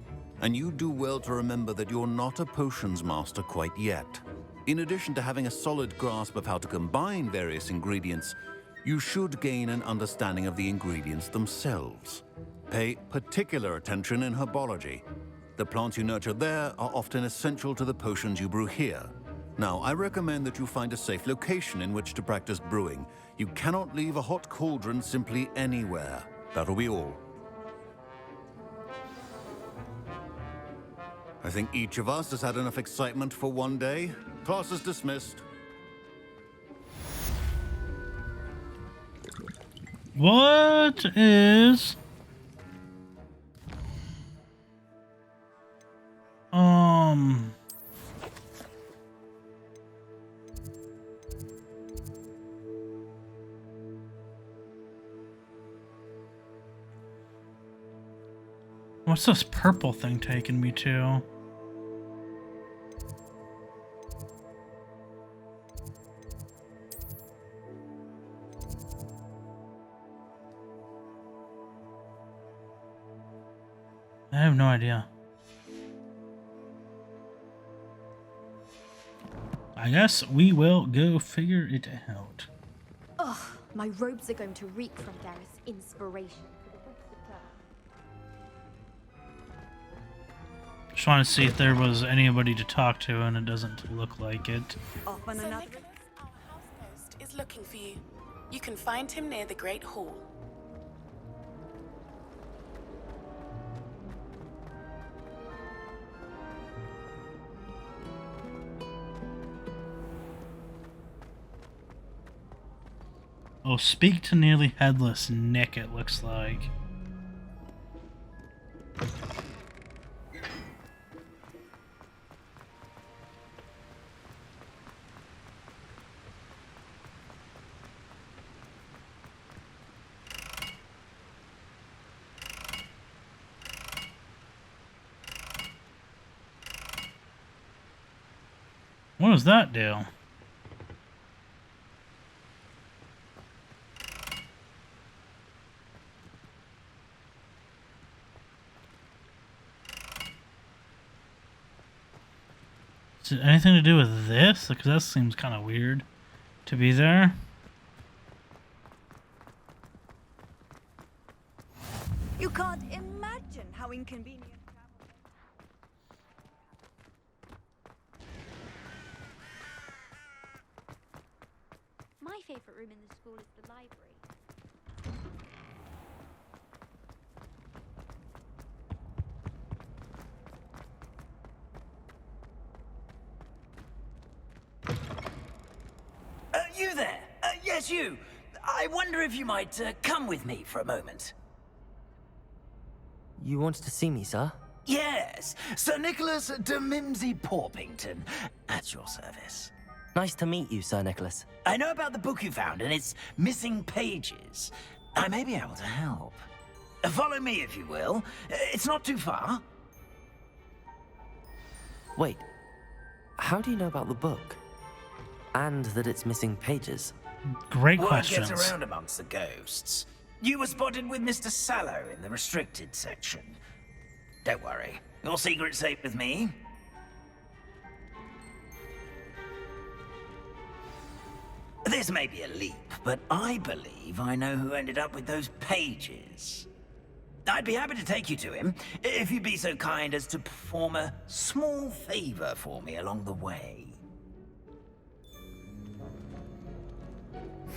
and you do well to remember that you're not a potions master quite yet. In addition to having a solid grasp of how to combine various ingredients, you should gain an understanding of the ingredients themselves. Pay particular attention in herbology. The plants you nurture there are often essential to the potions you brew here. Now, I recommend that you find a safe location in which to practice brewing. You cannot leave a hot cauldron simply anywhere. That'll be all. I think each of us has had enough excitement for one day. Class is dismissed. What is... What's this purple thing taking me to? I have no idea. I guess we will go figure it out. Ugh, my robes are going to reek from Gareth's inspiration for the rest of the term. Just want to see if there was anybody to talk to, and it doesn't look like it. Sir Nicholas, our house ghost, is looking for you. You can find him near the Great Hall. Oh, speak to Nearly Headless Nick, it looks like. What does that do? Is it anything to do with this? Because that seems kind of weird to be there. You can't imagine how inconvenient. My favorite room in the school is the library. You there? Yes, you. I wonder if you might come with me for a moment. You wanted to see me, sir? Yes, Sir Nicholas de Mimsy Porpington, at your service. Nice to meet you, Sir Nicholas. I know about the book you found and its missing pages. I may be able to help. Follow me, if you will. It's not too far. Wait, how do you know about the book? And that it's missing pages? Great Word questions. gets around amongst the ghosts. You were spotted with Mr. Sallow in the restricted section. Don't worry, your secret's safe with me. This may be a leap, but I believe I know who ended up with those pages. I'd be happy to take you to him, if you'd be so kind as to perform a small favor for me along the way.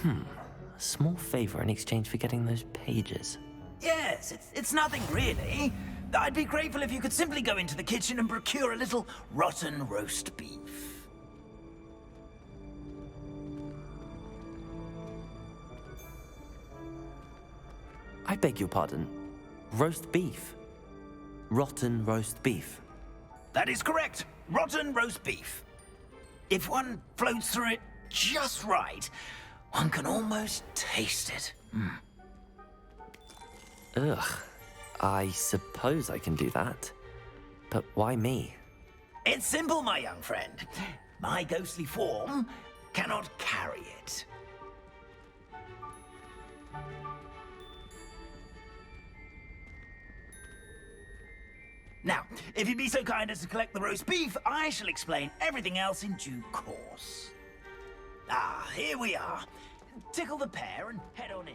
A small favor in exchange for getting those pages. Yes, it's nothing really. I'd be grateful if you could simply go into the kitchen and procure a little rotten roast beef. I beg your pardon. Roast beef. Rotten roast beef. That is correct. Rotten roast beef. If one floats through it just right, one can almost taste it. Ugh. I suppose I can do that. But why me? It's simple, my young friend. My ghostly form cannot carry it. Now, if you'd be so kind as to collect the roast beef, I shall explain everything else in due course. Ah, here we are. Tickle the pear and head on in.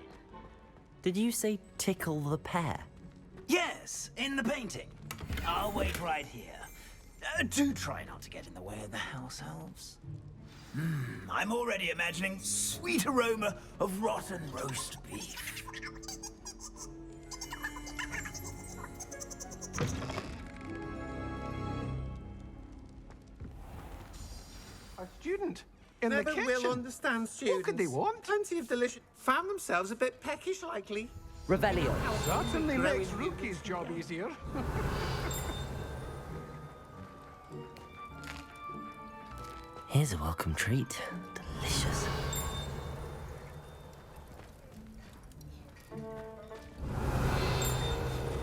Did you say tickle the pear? Yes, in the painting. I'll wait right here. Do try not to get in the way of the house elves. I'm already imagining sweet aroma of rotten roast beef. A student in Never the kitchen. will understand students. What could they want? Plenty of delicious. Found themselves a bit peckish, likely. Revelio. Certainly makes Rookie's job easier. Here's a welcome treat. Delicious.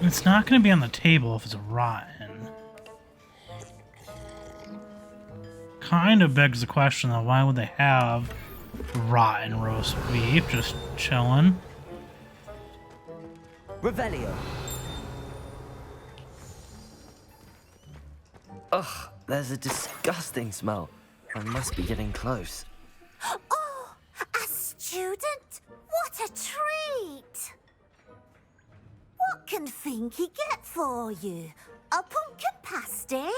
It's not going to be on the table if it's rotten. Kind of begs the question, though. Why would they have rotten roast beef just chilling? Revelio. Ugh, there's a disgusting smell. I must be getting close. Oh, a student? What a treat! What can Finky get for you? A pumpkin pasty?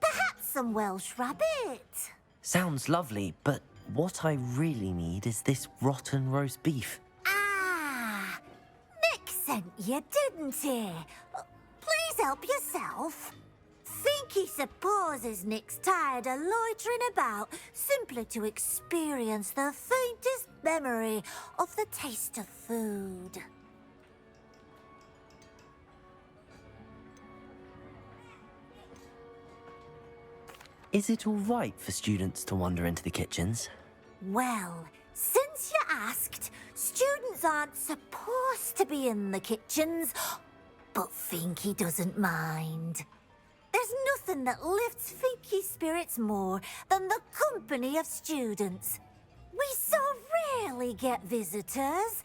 Perhaps some Welsh rabbit? Sounds lovely, but what I really need is this rotten roast beef. Ah, Nick sent you, didn't he? Please help yourself. Finky supposes Nick's tired of loitering about simply to experience the faintest memory of the taste of food. Is it all right for students to wander into the kitchens? Well, since you asked, students aren't supposed to be in the kitchens, but Finky doesn't mind. There's nothing that lifts Finky's spirits more than the company of students. We so rarely get visitors,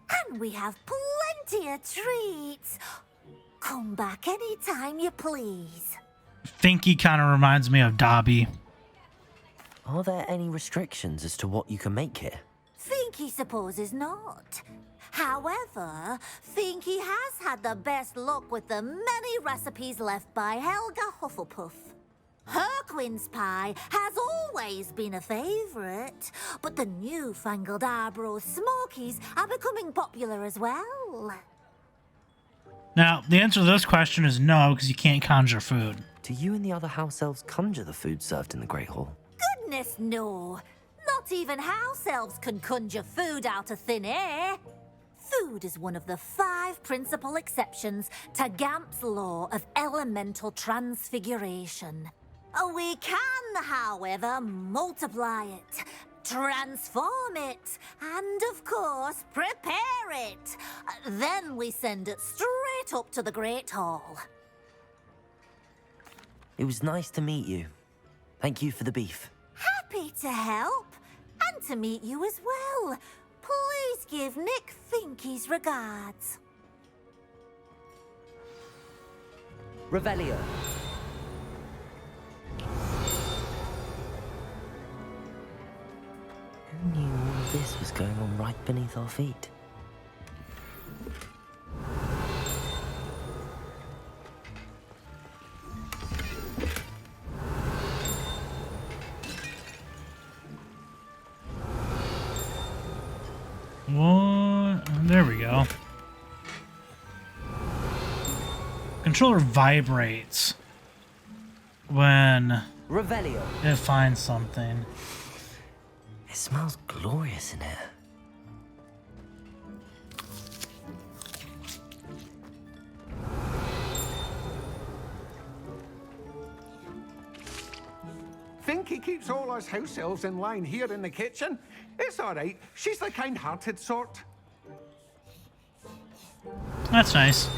and we have plenty of treats. Come back any time you please. Finky kind of reminds me of Dobby. Are there any restrictions as to what you can make here? Finky supposes not. However, Finky has had the best luck with the many recipes left by Helga Hufflepuff. Her quince pie has always been a favourite, but the newfangled Arbroath Smokies are becoming popular as well. Now, the answer to this question is no, because you can't conjure food. Do you and the other house elves conjure the food served in the Great Hall? Goodness no! Not even house elves can conjure food out of thin air. Food is one of the 5 principal exceptions to Gamp's law of elemental transfiguration. We can, however, multiply it, transform it, and, of course, prepare it. Then we send it straight up to the Great Hall. It was nice to meet you. Thank you for the beef. Happy to help, and to meet you as well. Please give Nick Finky's regards. Revelio. Who knew all of this was going on right beneath our feet? What? There we go. Controller vibrates when Revelio. it finds something. It smells glorious in here. Finky keeps all us house elves in line here in the kitchen. It's all right. She's the kind-hearted sort. That's nice.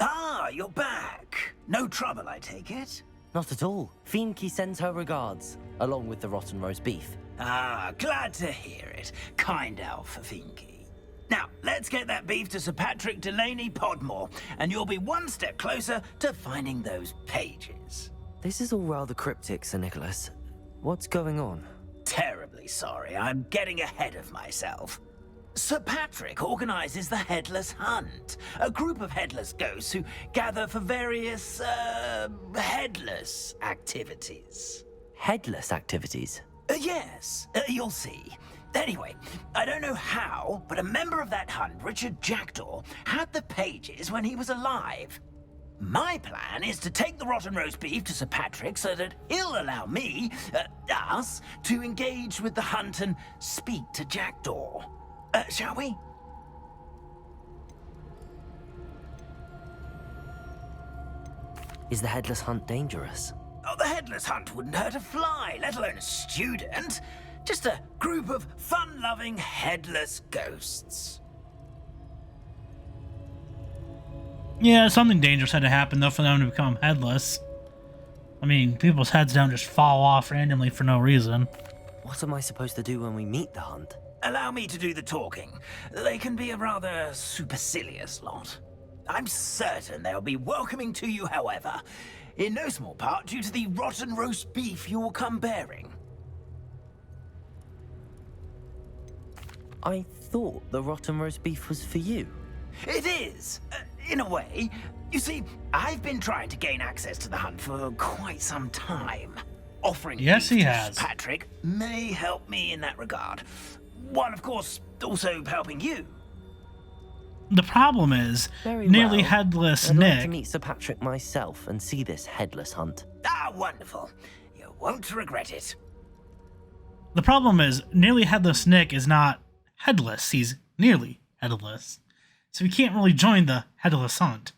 Ah, you're back. No trouble, I take it. Not at all. Fienke sends her regards, along with the rotten roast beef. Ah, glad to hear it. Kind elf, Fienke. Now, let's get that beef to Sir Patrick Delaney Podmore, and you'll be one step closer to finding those pages. This is all rather cryptic, Sir Nicholas. What's going on? Terribly sorry, I'm getting ahead of myself. Sir Patrick organizes the Headless Hunt, a group of headless ghosts who gather for various, headless activities. Headless activities? Yes, you'll see. Anyway, I don't know how, but a member of that hunt, Richard Jackdaw, had the pages when he was alive. My plan is to take the rotten roast beef to Sir Patrick so that he'll allow me, us, to engage with the hunt and speak to Jackdaw. Shall we? Is the Headless Hunt dangerous? Oh, the Headless Hunt wouldn't hurt a fly, let alone a student. Just a group of fun-loving headless ghosts. Yeah, something dangerous had to happen, though, for them to become headless. I mean, people's heads don't just fall off randomly for no reason. What am I supposed to do when we meet the hunt? Allow me to do the talking. They can be a rather supercilious lot. I'm certain they'll be welcoming to you, however, in no small part due to the rotten roast beef you will come bearing. I thought the rotten roast beef was for you. It is, in a way. You see, I've been trying to gain access to the hunt for quite some time. Offering yes, he beef to has. Patrick may help me in that regard. While, of course, also helping you. The problem is, Nearly Headless I'd Nick... like to meet Sir Patrick myself and see this headless hunt. Ah, wonderful. You won't regret it. The problem is, Nearly Headless Nick is not headless. He's nearly headless. So he can't really join the Headless Hunt.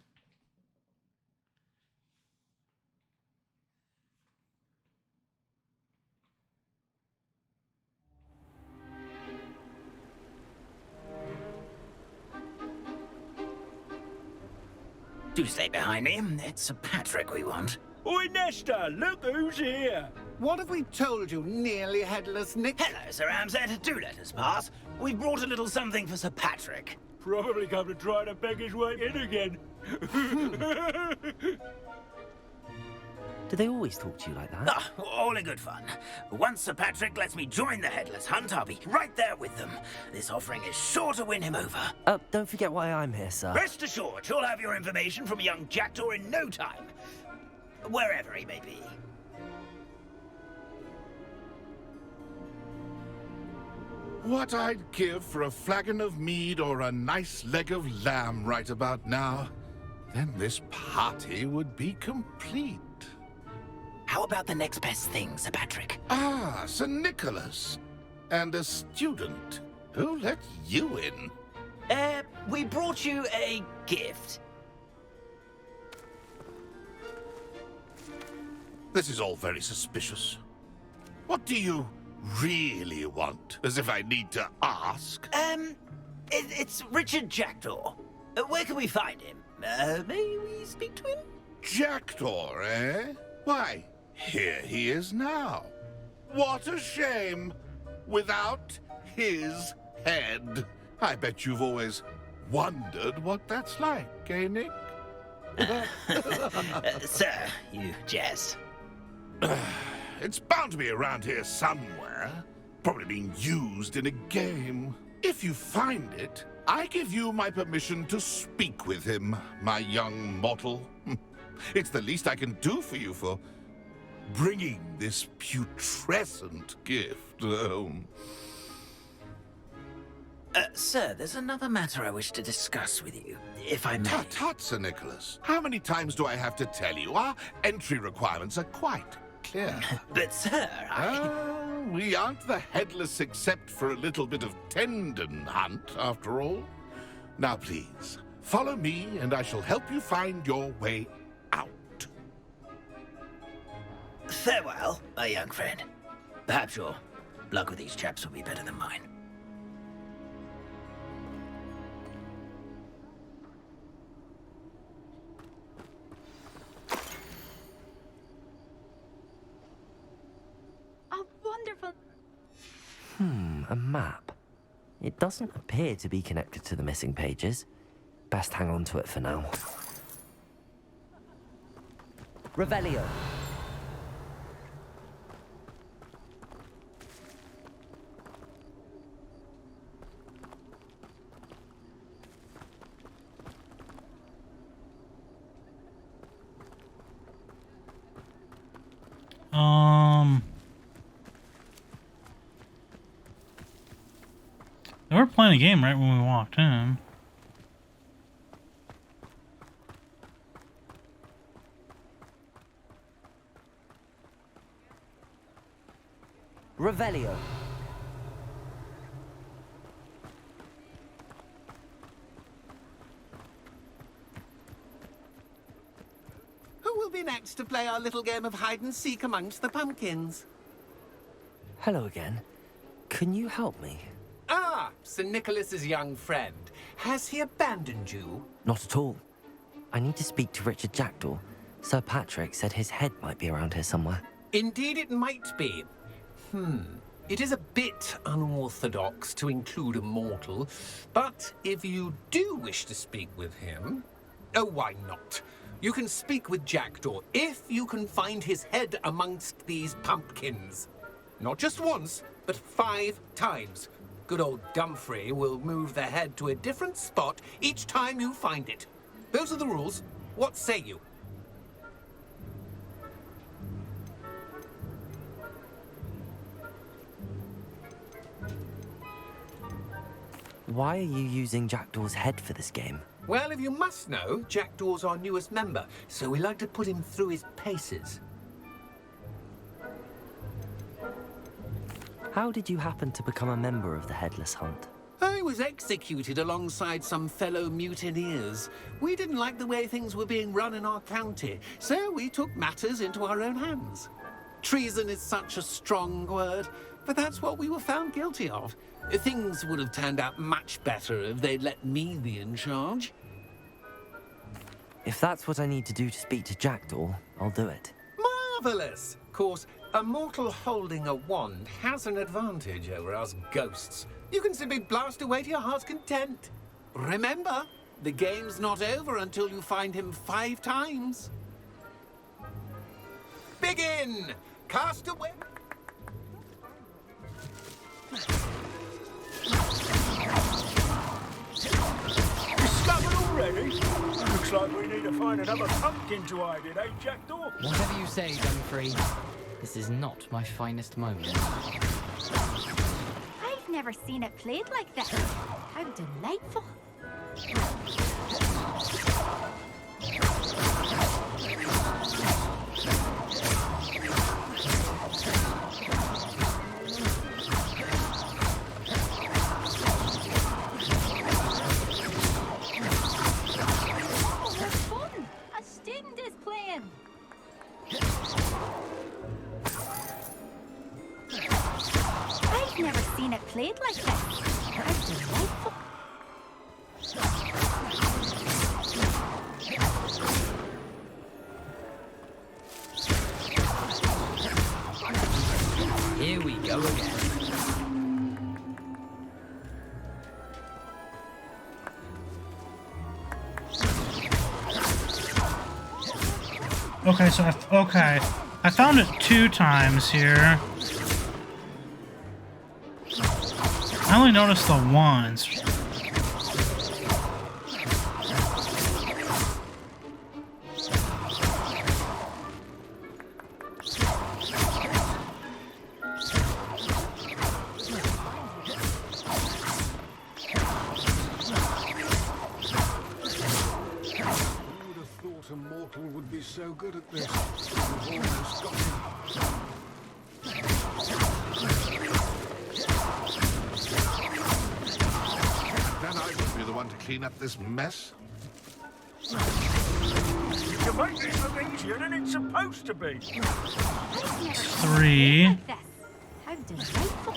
Do stay behind me. It's Sir Patrick we want. Oi, Nesta, look who's here. What have we told you, Nearly Headless Nick? Hello, Sir Ramsed. Do let us pass. We've brought a little something for Sir Patrick. Probably come to try to beg his way in again. Do they always talk to you like that? Ah, all in good fun. Once Sir Patrick lets me join the Headless Hunt, I'll be right there with them. This offering is sure to win him over. Don't forget why I'm here, sir. Rest assured, you'll have your information from a young Jackdaw in no time. Wherever he may be. What I'd give for a flagon of mead or a nice leg of lamb right about now. Then this party would be complete. How about the next best thing, Sir Patrick? Ah, Sir Nicholas. And a student. Who let you in? We brought you a gift. This is all very suspicious. What do you really want? As if I need to ask. It's Richard Jackdaw. Where can we find him? May we speak to him? Jackdaw, eh? Why, here he is now. What a shame. Without his head. I bet you've always wondered what that's like, eh, Nick? Sir, you jest. It's bound to be around here somewhere. Probably being used in a game. If you find it, I give you my permission to speak with him, my young mortal. It's the least I can do for you for bringing this putrescent gift home. Sir, there's another matter I wish to discuss with you, if I may. Tut, tut, Sir Nicholas. How many times do I have to tell you? Our entry requirements are quite clear. But, sir, we aren't the headless except for a little bit of tendon hunt, after all. Now, please, follow me, and I shall help you find your way out. Farewell, my young friend. Perhaps your luck with these chaps will be better than mine. A map. It doesn't appear to be connected to the missing pages. Best hang on to it for now. Revelio. They were playing a game right when we walked in. Revelio. Who will be next to play our little game of hide and seek amongst the pumpkins? Hello again. Can you help me? Ah, Sir Nicholas's young friend. Has he abandoned you? Not at all. I need to speak to Richard Jackdaw. Sir Patrick said his head might be around here somewhere. Indeed it might be. It is a bit unorthodox to include a mortal, but if you do wish to speak with him, oh, why not? You can speak with Jackdaw if you can find his head amongst these pumpkins. Not just once, but 5 times. Good old Dumfrey will move the head to a different spot each time you find it. Those are the rules. What say you? Why are you using Jackdaw's head for this game? Well, if you must know, Jackdaw's our newest member, so we like to put him through his paces. How did you happen to become a member of the Headless Hunt? I was executed alongside some fellow mutineers. We didn't like the way things were being run in our county, so we took matters into our own hands. Treason is such a strong word, but that's what we were found guilty of. Things would have turned out much better if they'd let me be in charge. If that's what I need to do to speak to Jackdaw, I'll do it. Marvelous! Of course, a mortal holding a wand has an advantage over us ghosts. You can simply blast away to your heart's content. Remember, the game's not over until you find him 5 times. Begin! Cast away. Discovered already? Looks like we need to find another pumpkin to hide in, eh, Jackdaw? Whatever you say, Dumfrey. This is not my finest moment. I've never seen it played like this. How delightful. I've never seen it played like this. How delightful. Here we go again. Okay, so I found it 2 times here. I only noticed the once. Would be so good at this. We've almost got him. Then I would be the one to clean up this mess. You make this look easier than it's supposed to be. 3. How delightful.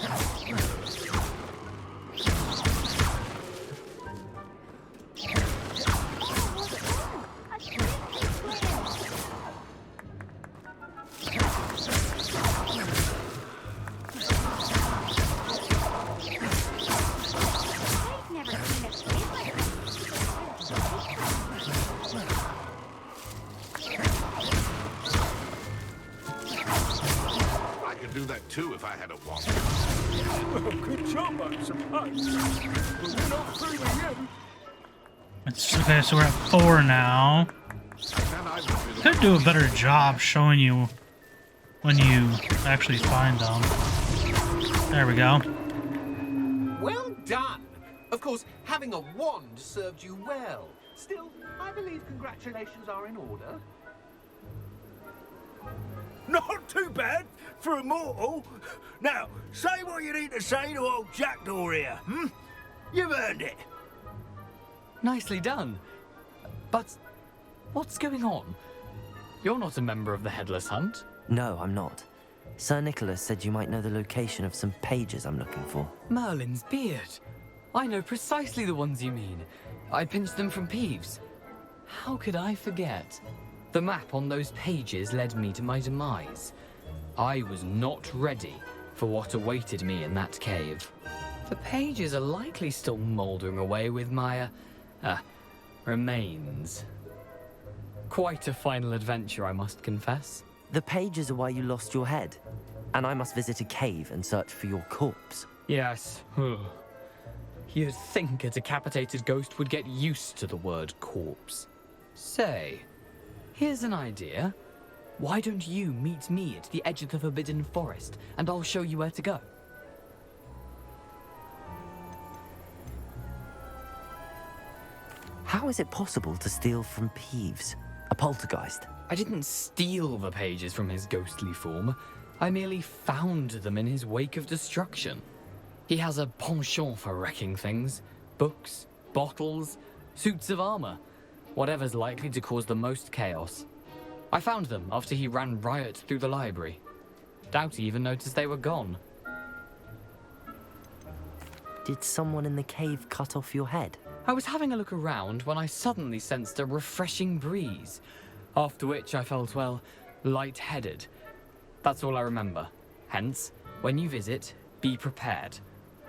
could do that too if I had a wand. Well, good job, I suppose. But we're not through with you. Okay, so we're at 4 now. Could do a better job showing you when you actually find them. There we go. Well done. Of course, having a wand served you well. Still, I believe congratulations are in order. Not too bad for a mortal. Now, say what you need to say to old Jackdaw here, hmm? You've earned it. Nicely done. But what's going on? You're not a member of the Headless Hunt. No, I'm not. Sir Nicholas said you might know the location of some pages I'm looking for. Merlin's beard. I know precisely the ones you mean. I pinched them from Peeves. How could I forget? The map on those pages led me to my demise. I was not ready for what awaited me in that cave. The pages are likely still mouldering away with my, remains. Quite a final adventure, I must confess. The pages are why you lost your head, and I must visit a cave and search for your corpse. Yes. You'd think a decapitated ghost would get used to the word corpse. Say, here's an idea. Why don't you meet me at the edge of the Forbidden Forest, and I'll show you where to go? How is it possible to steal from Peeves? A poltergeist? I didn't steal the pages from his ghostly form. I merely found them in his wake of destruction. He has a penchant for wrecking things. Books, bottles, suits of armor. Whatever's likely to cause the most chaos. I found them after he ran riot through the library. Doubt he even noticed they were gone. Did someone in the cave cut off your head? I was having a look around when I suddenly sensed a refreshing breeze, after which I felt, well, lightheaded. That's all I remember. Hence, when you visit, be prepared.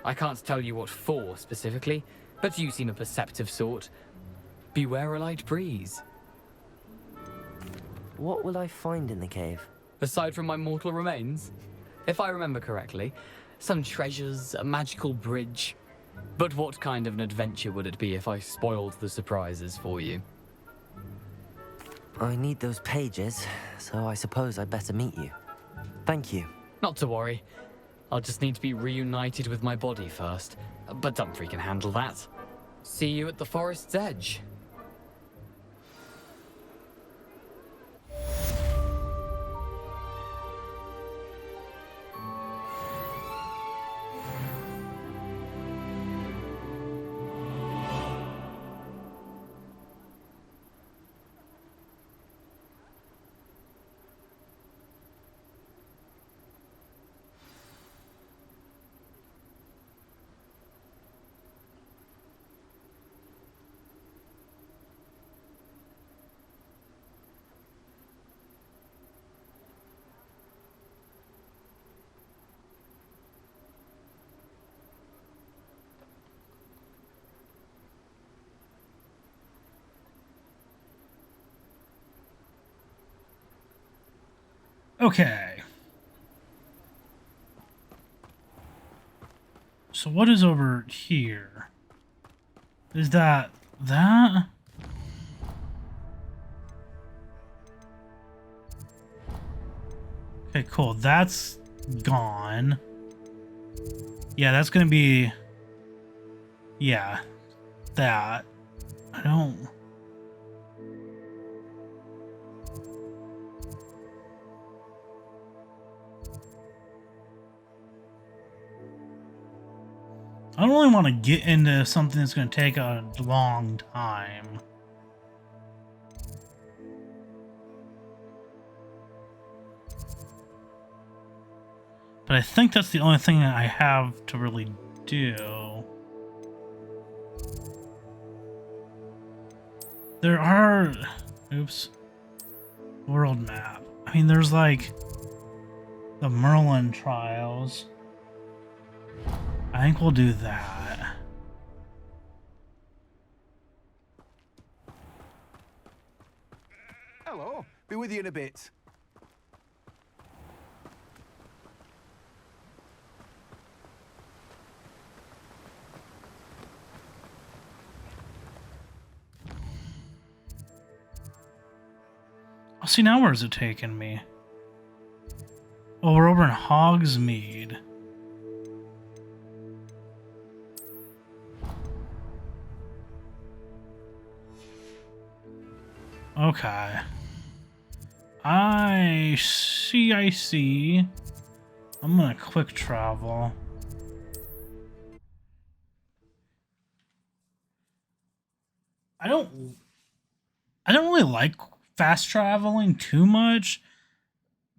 I can't tell you what for specifically, but you seem a perceptive sort. Beware a light breeze. What will I find in the cave? Aside from my mortal remains, if I remember correctly, some treasures, a magical bridge. But what kind of an adventure would it be if I spoiled the surprises for you? I need those pages, so I suppose I'd better meet you. Thank you. Not to worry. I'll just need to be reunited with my body first. But Dumfries can handle that. See you at the forest's edge. Okay. So what is over here? Is that? Okay, cool. That's gone. Yeah, that's gonna be... Yeah, that. I don't... I don't really want to get into something that's going to take a long time. But I think that's the only thing that I have to really do. There are... Oops. World map. I mean, there's like... the Merlin Trials. I think we'll do that. Hello. Be with you in a bit. Oh, see, now where's it taking me? Oh, we're over in Hogsmeade. Okay. I see. I'm gonna quick travel. I don't really like fast traveling too much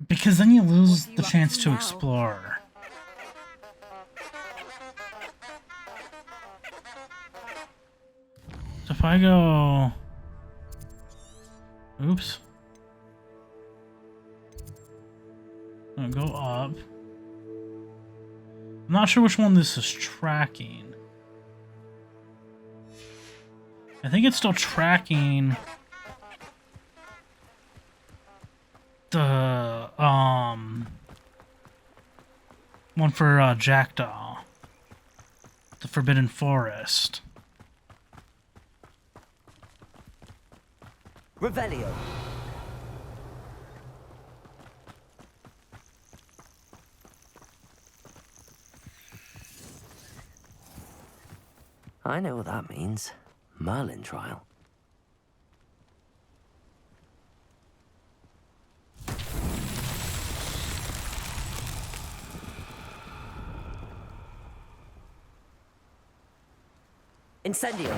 because then you lose the chance to explore. So if I go... Oops. I'm gonna go up. I'm not sure which one this is tracking. I think it's still tracking the one for Jackdaw, the Forbidden Forest. Revelio. I know what that means. Merlin Trial. Incendio.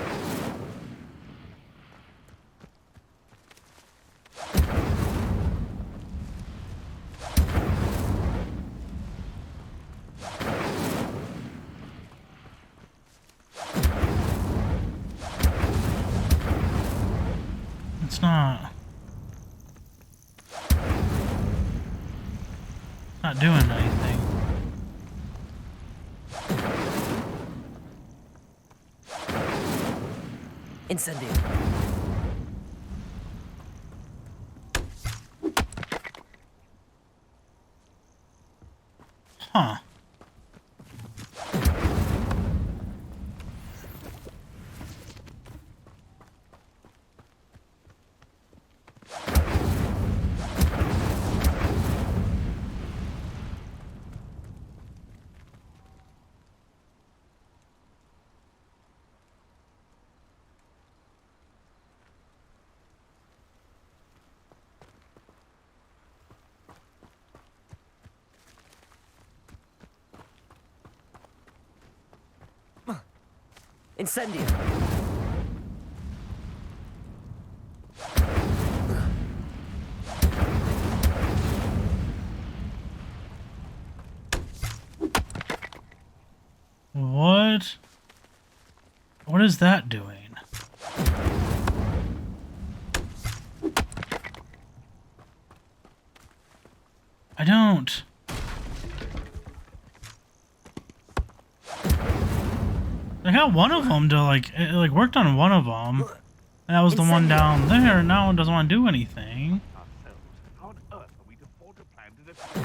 It's not doing anything. Incendio. Huh. Incendio. What is that doing? I don't. I got one of them to it worked on one of them. That was the one down there. Now it doesn't want to do anything. How on earth are we to forge a plan to defeat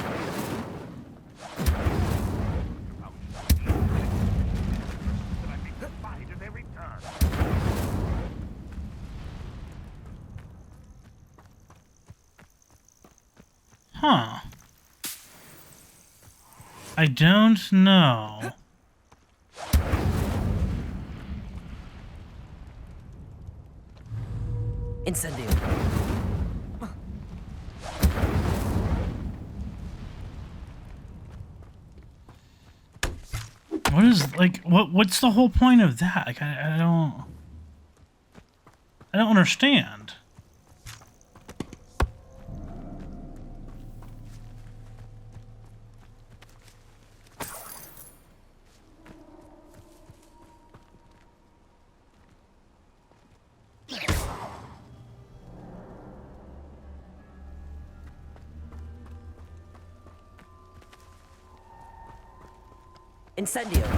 Huh. I don't know. Incendio. What is what's the whole point of that? Like I don't understand. Incendio.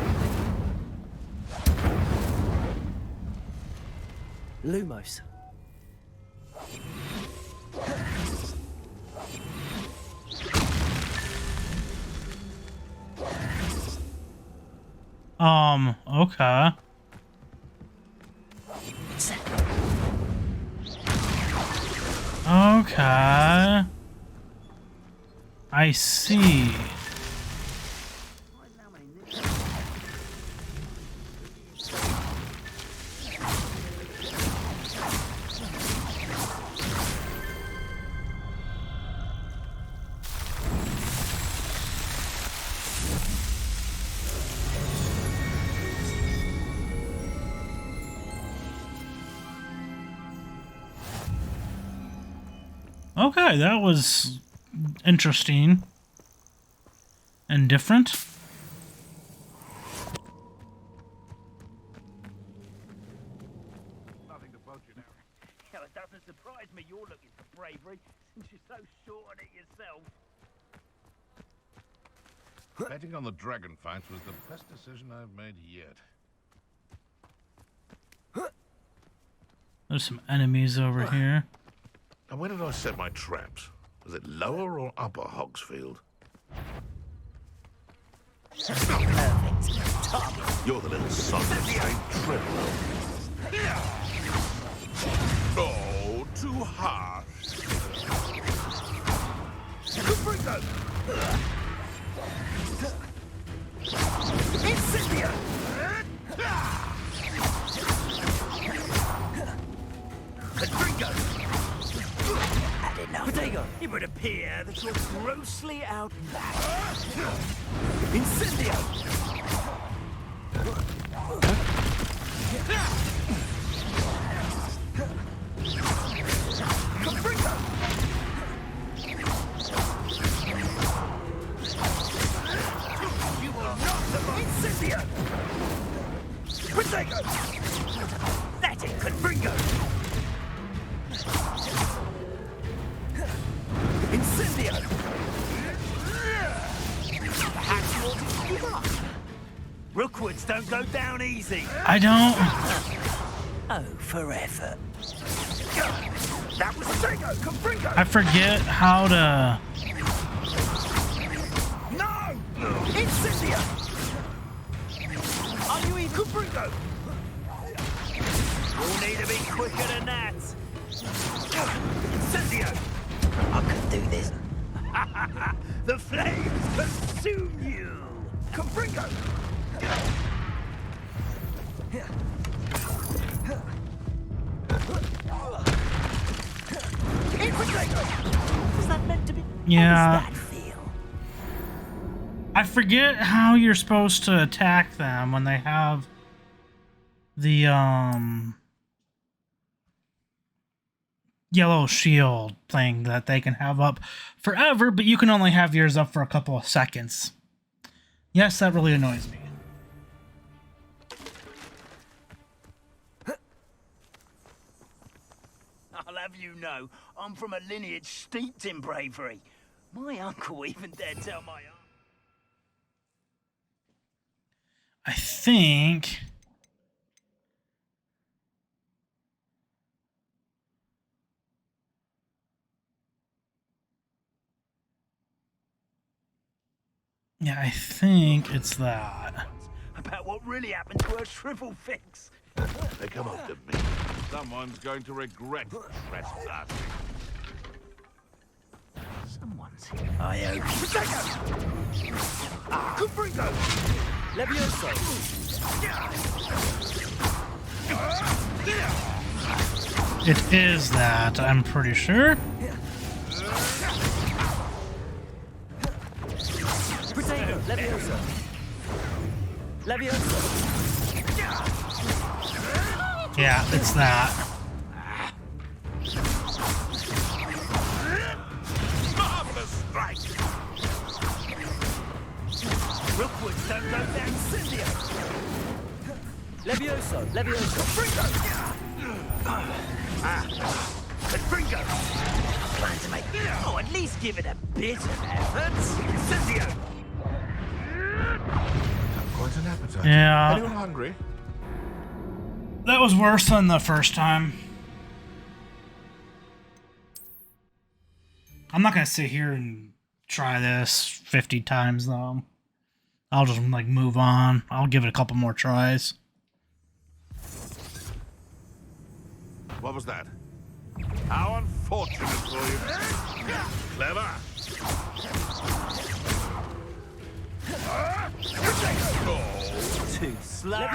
Lumos. Okay. Okay. I see. Okay, that was interesting and different. Nothing to boast you now. Yeah, it doesn't surprise me you're looking for bravery since you're so short on it yourself. Betting on the dragon fights was the best decision I've made yet. There's some enemies over here. And where did I set my traps? Was it lower or upper Hogsfield? You're the little son of St. Treadwell. Oh, too harsh. Incendio! Rodrigo! Potato, it would appear that you're grossly outmatched. Incendio! Confringo! You will not survive! Incendio! Potato! That's it, Confringo! Incendio! Perhaps you ought to give up. Rookwoods don't go down easy. I don't. Oh, for effort. That was Potato! Confringo! I forget how to. No! Incendio! Are you even Confringo? You'll need to be quicker than that. Incendio! I could do this. The flames consume you! Confringo! Was that meant to be? Yeah. How does that feel? I forget how you're supposed to attack them when they have the yellow shield thing that they can have up forever, but you can only have yours up for a couple of seconds. Yes, that really annoys me. I'll have you know, I'm from a lineage steeped in bravery. My uncle even dared tell my aunt. I think... Yeah, I think it's that. About what really happened to her shrivel fix. They come after me. Someone's going to regret trespassing. Someone's here. I owe Potato! Confringo! Levioso! It is that, I'm pretty sure. Potato! Levioso! Levioso! Yeah, it's that. Marvelous strike! Rookwood don't go down Incendio! Levioso! Levioso! Confringo! Confringo! Plan to make... Oh, at least give it a bit of effort! Incendio! Quite an appetite. Yeah. Anyone hungry? That was worse than the first time. I'm not gonna sit here and try this 50 times though. I'll just like move on. I'll give it a couple more tries. What was that? How unfortunate for you. Clever. Too slow.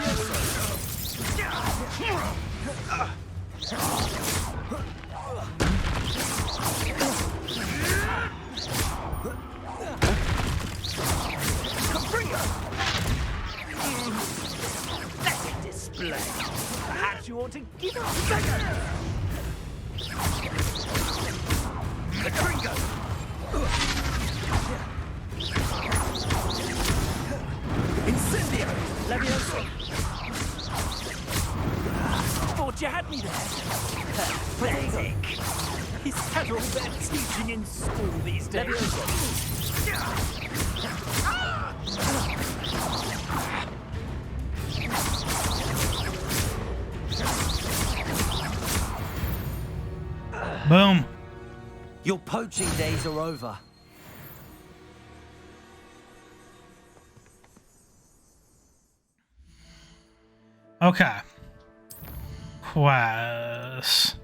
That's a display. Perhaps you ought to give up a second. The Tringo. Incendio. Leviosa. Thought you had me there. Pathetic. Is that all they're teaching in school these days? Boom. Your poaching days are over. Okay. Quest.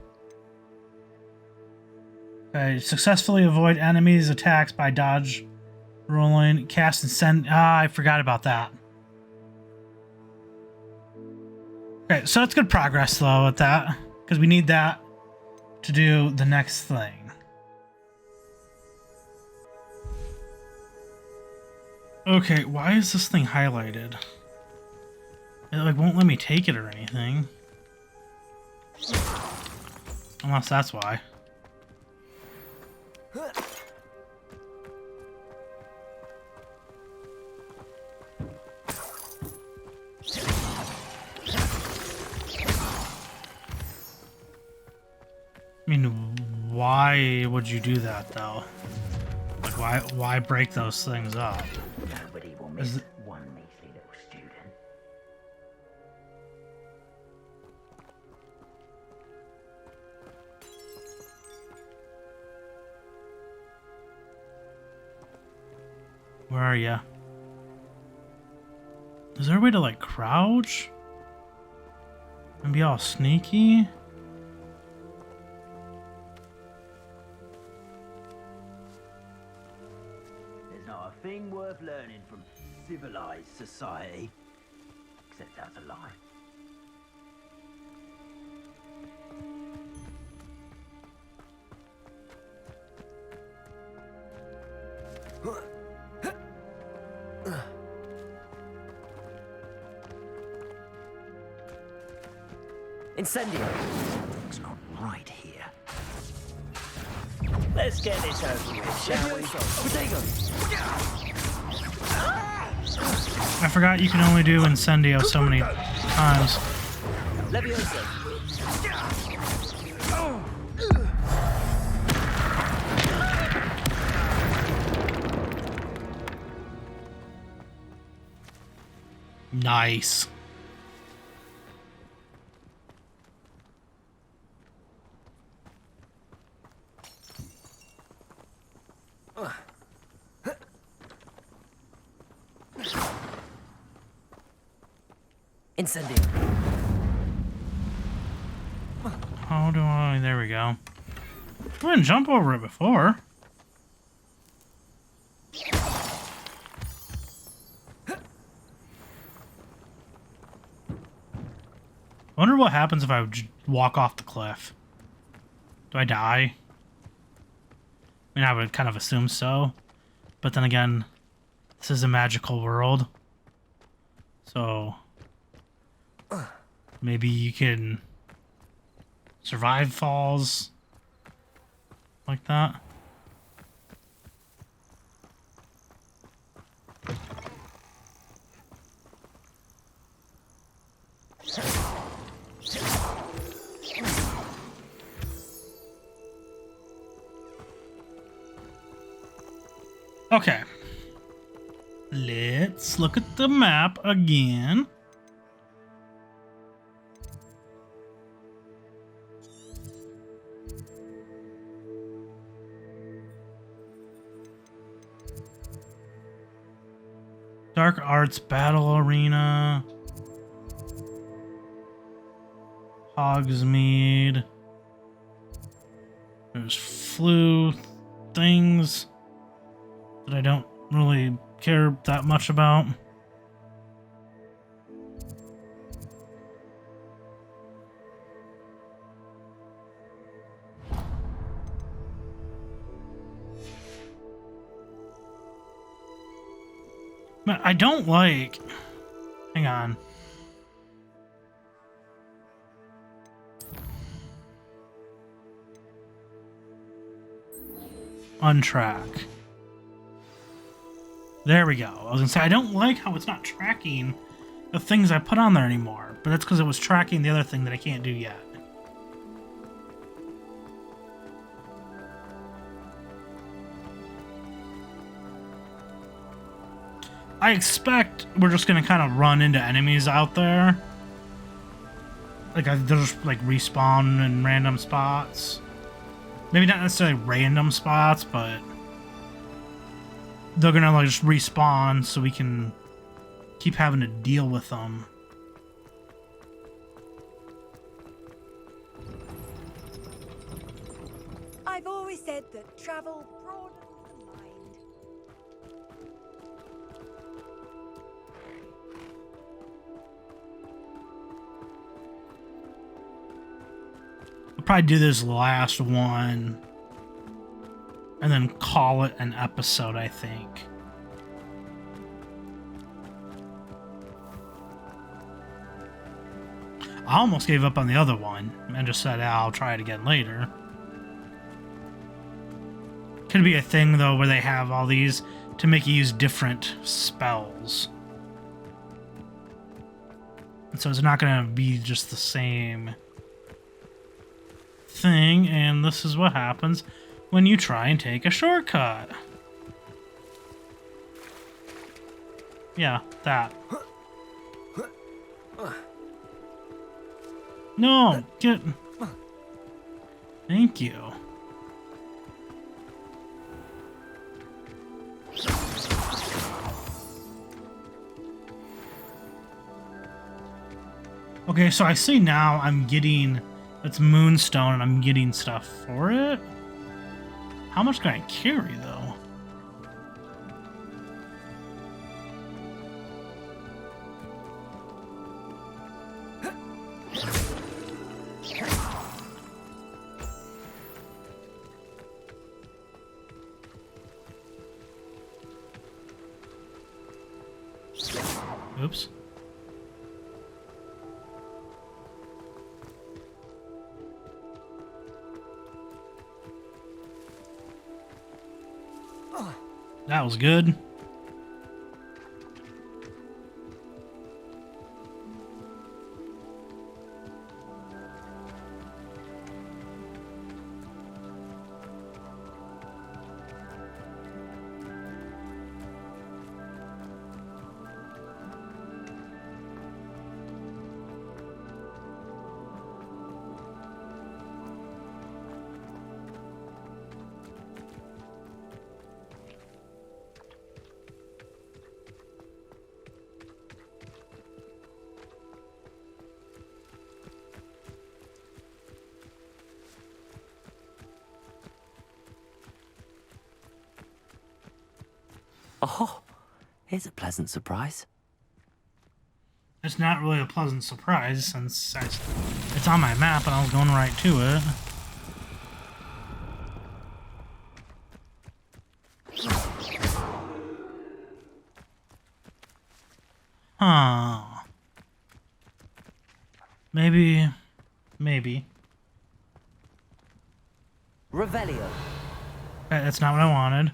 Okay, successfully avoid enemies' attacks by dodge rolling. Cast and send. Ah, I forgot about that. Okay, so that's good progress though with that, because we need that to do the next thing. Okay, why is this thing highlighted? It like won't let me take it or anything. Unless that's why. I mean, why would you do that though? Like, why break those things up? Nobody will miss one measly little student. Where are ya? Is there a way to like crouch and be all sneaky? There's not a thing worth learning from civilized society, except how to lie. Incendio. It's not right here. Let's get this over with, shall we? Potato. I forgot you can only do Incendio so many times. Leviosa. Nice. Incendio. How do I? There we go. I didn't jump over it before. I wonder what happens if I walk off the cliff. Do I die? I mean, I would kind of assume so. But then again, this is a magical world. So maybe you can survive falls like that. Okay. Let's look at the map again. Dark Arts Battle Arena. Hogsmeade. There's flu things that I don't really care that much about. But I don't like... Hang on. Untrack. There we go. I was gonna say, I don't like how it's not tracking the things I put on there anymore, but that's because it was tracking the other thing that I can't do yet. I expect we're just gonna kind of run into enemies out there. Like, they'll just, like, respawn in random spots. Maybe not necessarily random spots, but they're gonna, like, just respawn so we can keep having to deal with them. I've always said that travel broadens the mind. I'll probably do this last one and then call it an episode, I think. I almost gave up on the other one and just said, I'll try it again later. Could be a thing, though, where they have all these to make you use different spells. And so it's not going to be just the same thing, and this is what happens when you try and take a shortcut. Yeah, that. No, get... Thank you. Okay, so I see now I'm getting... It's Moonstone, and I'm getting stuff for it. How much can I carry, though? Oops. That was good. Oh, here's a pleasant surprise. It's not really a pleasant surprise since it's on my map and I was going right to it. Huh. Maybe. Revelio. That's not what I wanted.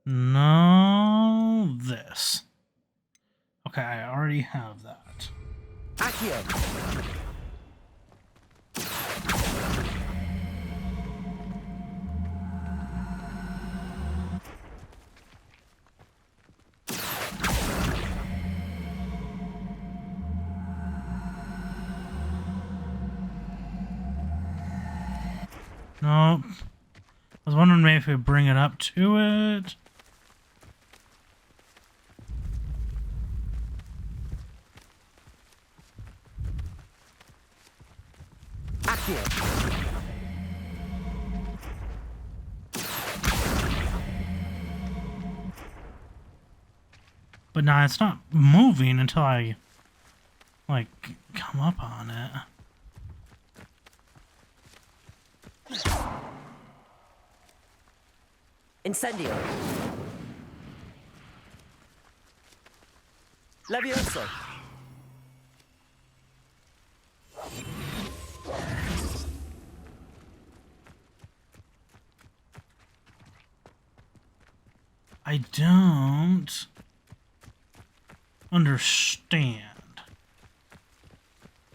No, this. Okay, I already have that. Accio. Nope. I was wondering maybe if we bring it up to it. Accio. But nah, it's not moving until I, like, come up on it. Incendio. Levioso. I don't understand.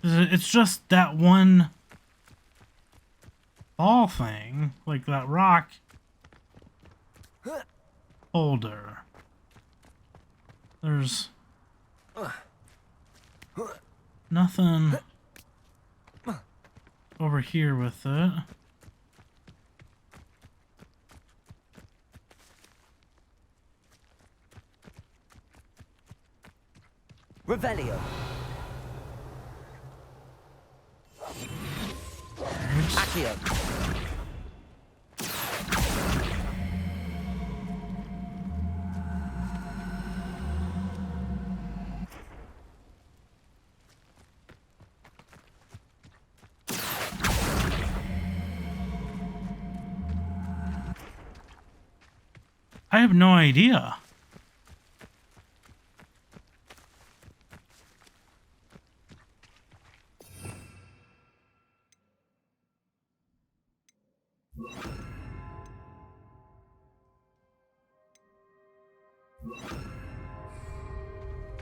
It's just that one ball thing, like that rock holder. There's nothing over here with it. Revelio. Accio. I have no idea.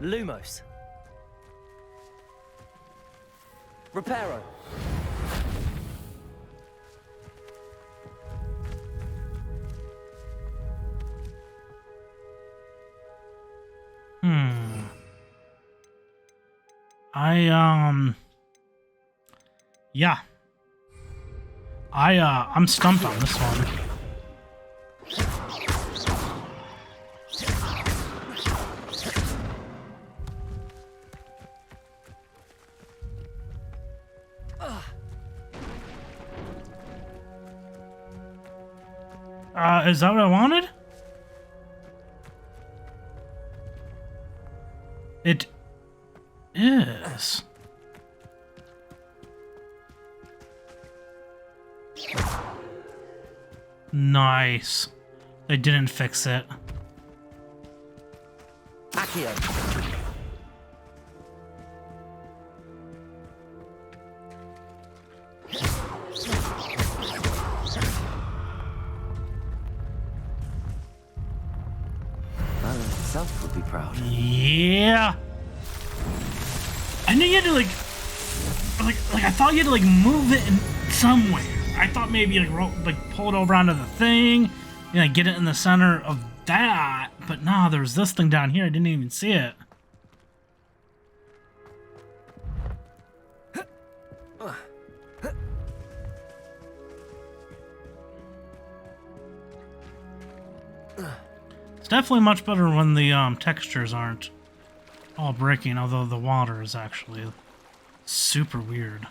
Lumos. Reparo. Yeah. I'm stumped on this one. Is that what I wanted? It is. Nice. They didn't fix it. Accio. Merlin himself would be proud. Yeah. I knew you had to like I thought you had to like move it in somewhere. I thought maybe like pull it over onto the thing, and like get it in the center of that. But no, there was this thing down here. I didn't even see it. It's definitely much better when the textures aren't all breaking, although the water is actually super weird.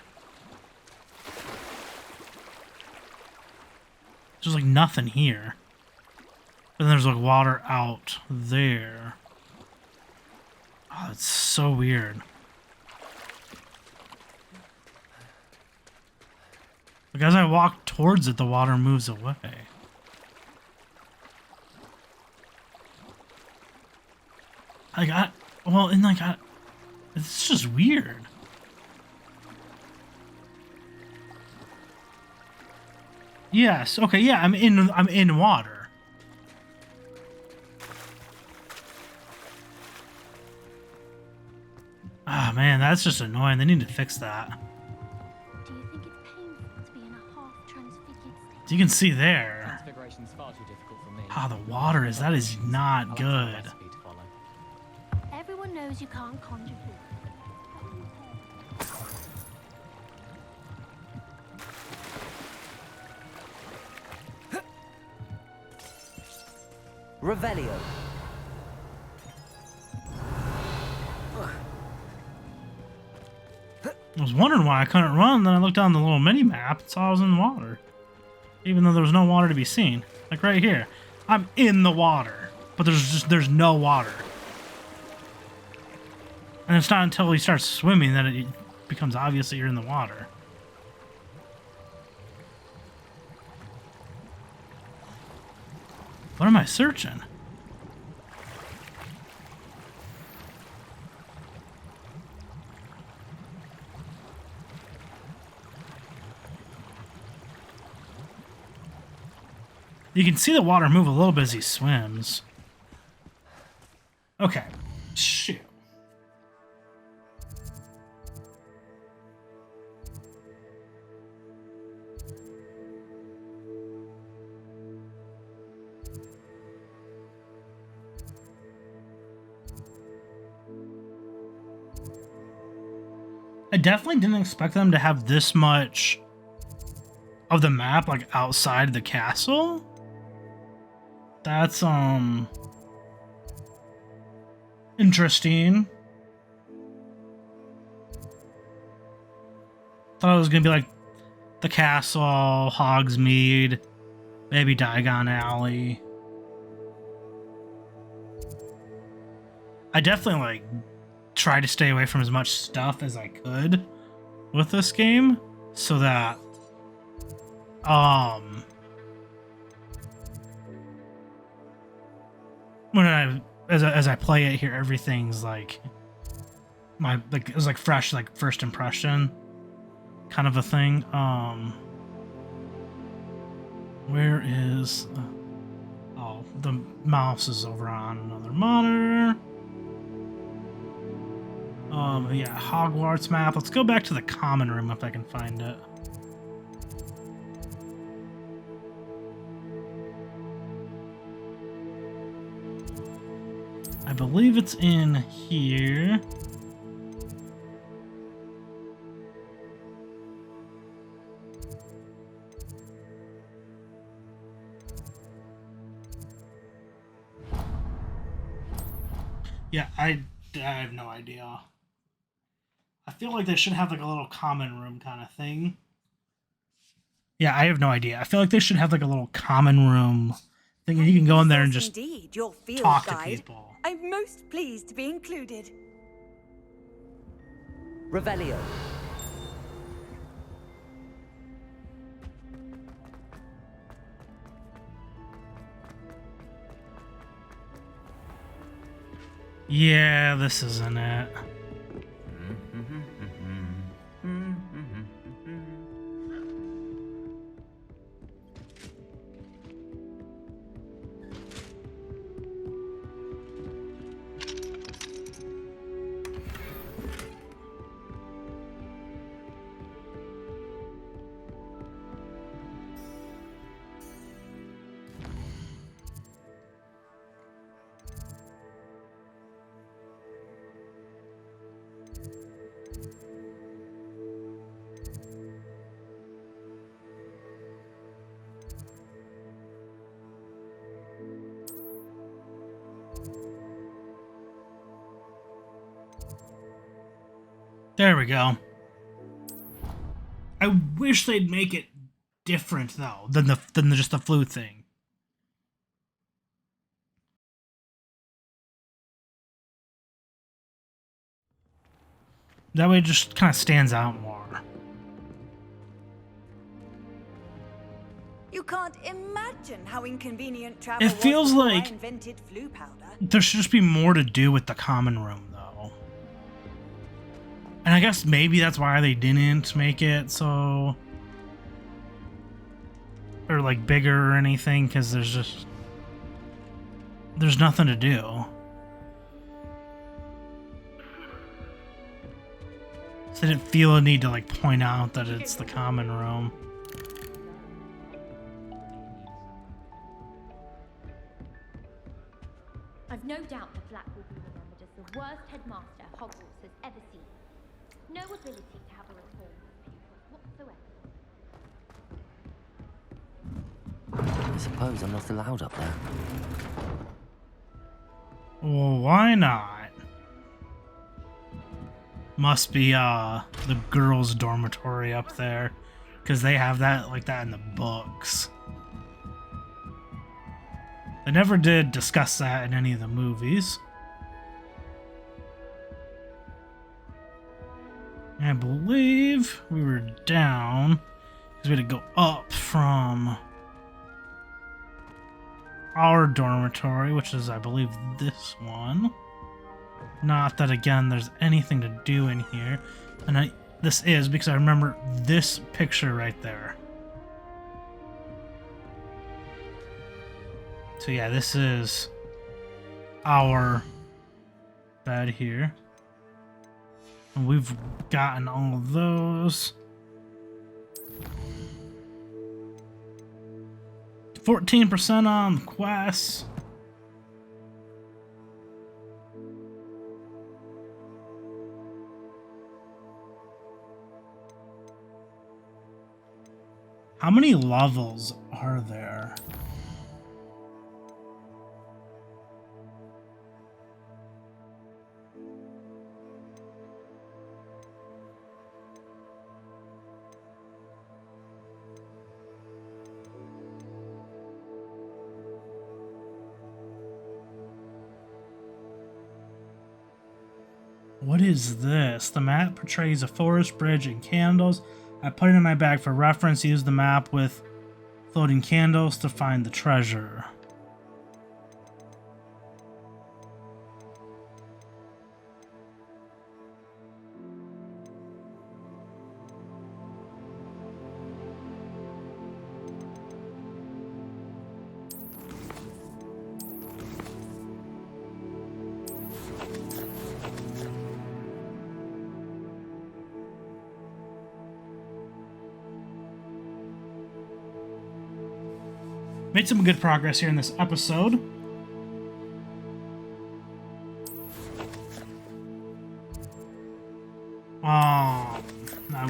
There's like nothing here. And there's like water out there. Oh, it's so weird. Like as I walk towards it, the water moves away. It's just weird. Yes. Okay. Yeah. I'm in water. Ah, man, that's just annoying. They need to fix that. Do you think it's painful to be in a half-transfigured state? You can see there. Transfiguration's far too difficult for me. How the water is. That is not good. Everyone knows you can't conjure food. Revelio. was wondering why I couldn't run, then I looked down the little mini-map and saw I was in the water. Even though there was no water to be seen. Like right here. I'm in the water. But there's no water. And it's not until you start swimming that it becomes obvious that you're in the water. What am I searching? You can see the water move a little bit as he swims. Okay. Shoot. I definitely didn't expect them to have this much of the map like outside the castle. That's interesting. Thought it was gonna be like the castle, Hogsmeade, maybe Diagon Alley. I definitely like tried to stay away from as much stuff as I could with this game so that when as I play it here, everything's like it was like fresh, like first impression kind of a thing. Where is oh, the mouse is over on another monitor. Yeah, Hogwarts map. Let's go back to the common room if I can find it. I believe it's in here. Yeah, I have no idea. I feel like they should have like a little common room kind of thing. Yeah, I have no idea. I feel like they should have like a little common room thing, and you can go in there and just Indeed, your field talk to guide. people. I'm most pleased to be included. Revelio. Yeah, this isn't it. There we go. I wish they'd make it different though than just the flute thing. That way it just kind of stands out more. You can't imagine how inconvenient travel It feels was before like I invented flu powder. There should just be more to do with the common room though. And I guess maybe that's why they didn't make it so or like bigger or anything, because there's nothing to do. So I didn't feel a need to like point out that it's the common room. I've no doubt that Black will be remembered as the worst headmaster Hogwarts has ever seen. No ability to have a reform whatsoever. I suppose I'm not allowed up there. Well, why not? Must be the girls' dormitory up there, because they have that like that in the books. They never did discuss that in any of the movies. I believe we were down because we had to go up from our dormitory, which is, I believe, this one. Not that, again, there's anything to do in here. And this is because I remember this picture right there. So yeah, this is our bed here. And we've gotten all of those. 14% on the quest. How many levels are there? What is this? The map portrays a forest bridge and candles. I put it in my bag for reference. Use the map with floating candles to find the treasure. Made some good progress here in this episode. I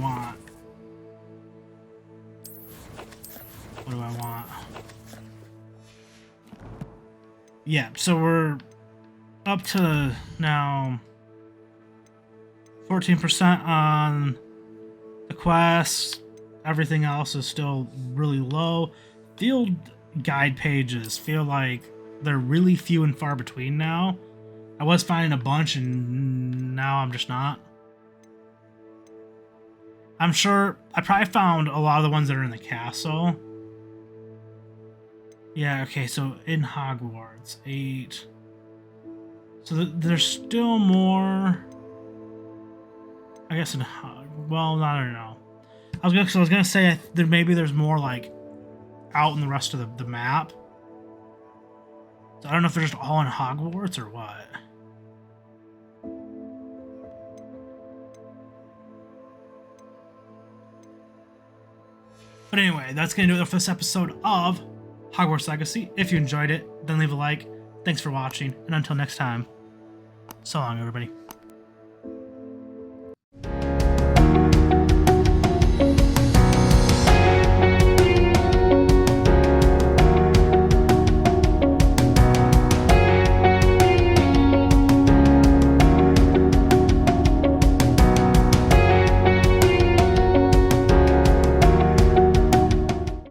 want... What do I want? Yeah, so we're up to now 14% on the quest. Everything else is still really low. Field guide pages feel like they're really few and far between now. I was finding a bunch and now I'm just not. I'm sure I probably found a lot of the ones that are in the castle. Yeah, okay, so in Hogwarts, 8. So there's still more. I guess in well, I don't know. I was gonna say there maybe there's more like out in the rest of the map. So I don't know if they're just all in Hogwarts or what. But anyway, that's going to do it for this episode of Hogwarts Legacy. If you enjoyed it, then leave a like. Thanks for watching, and until next time, so long, everybody.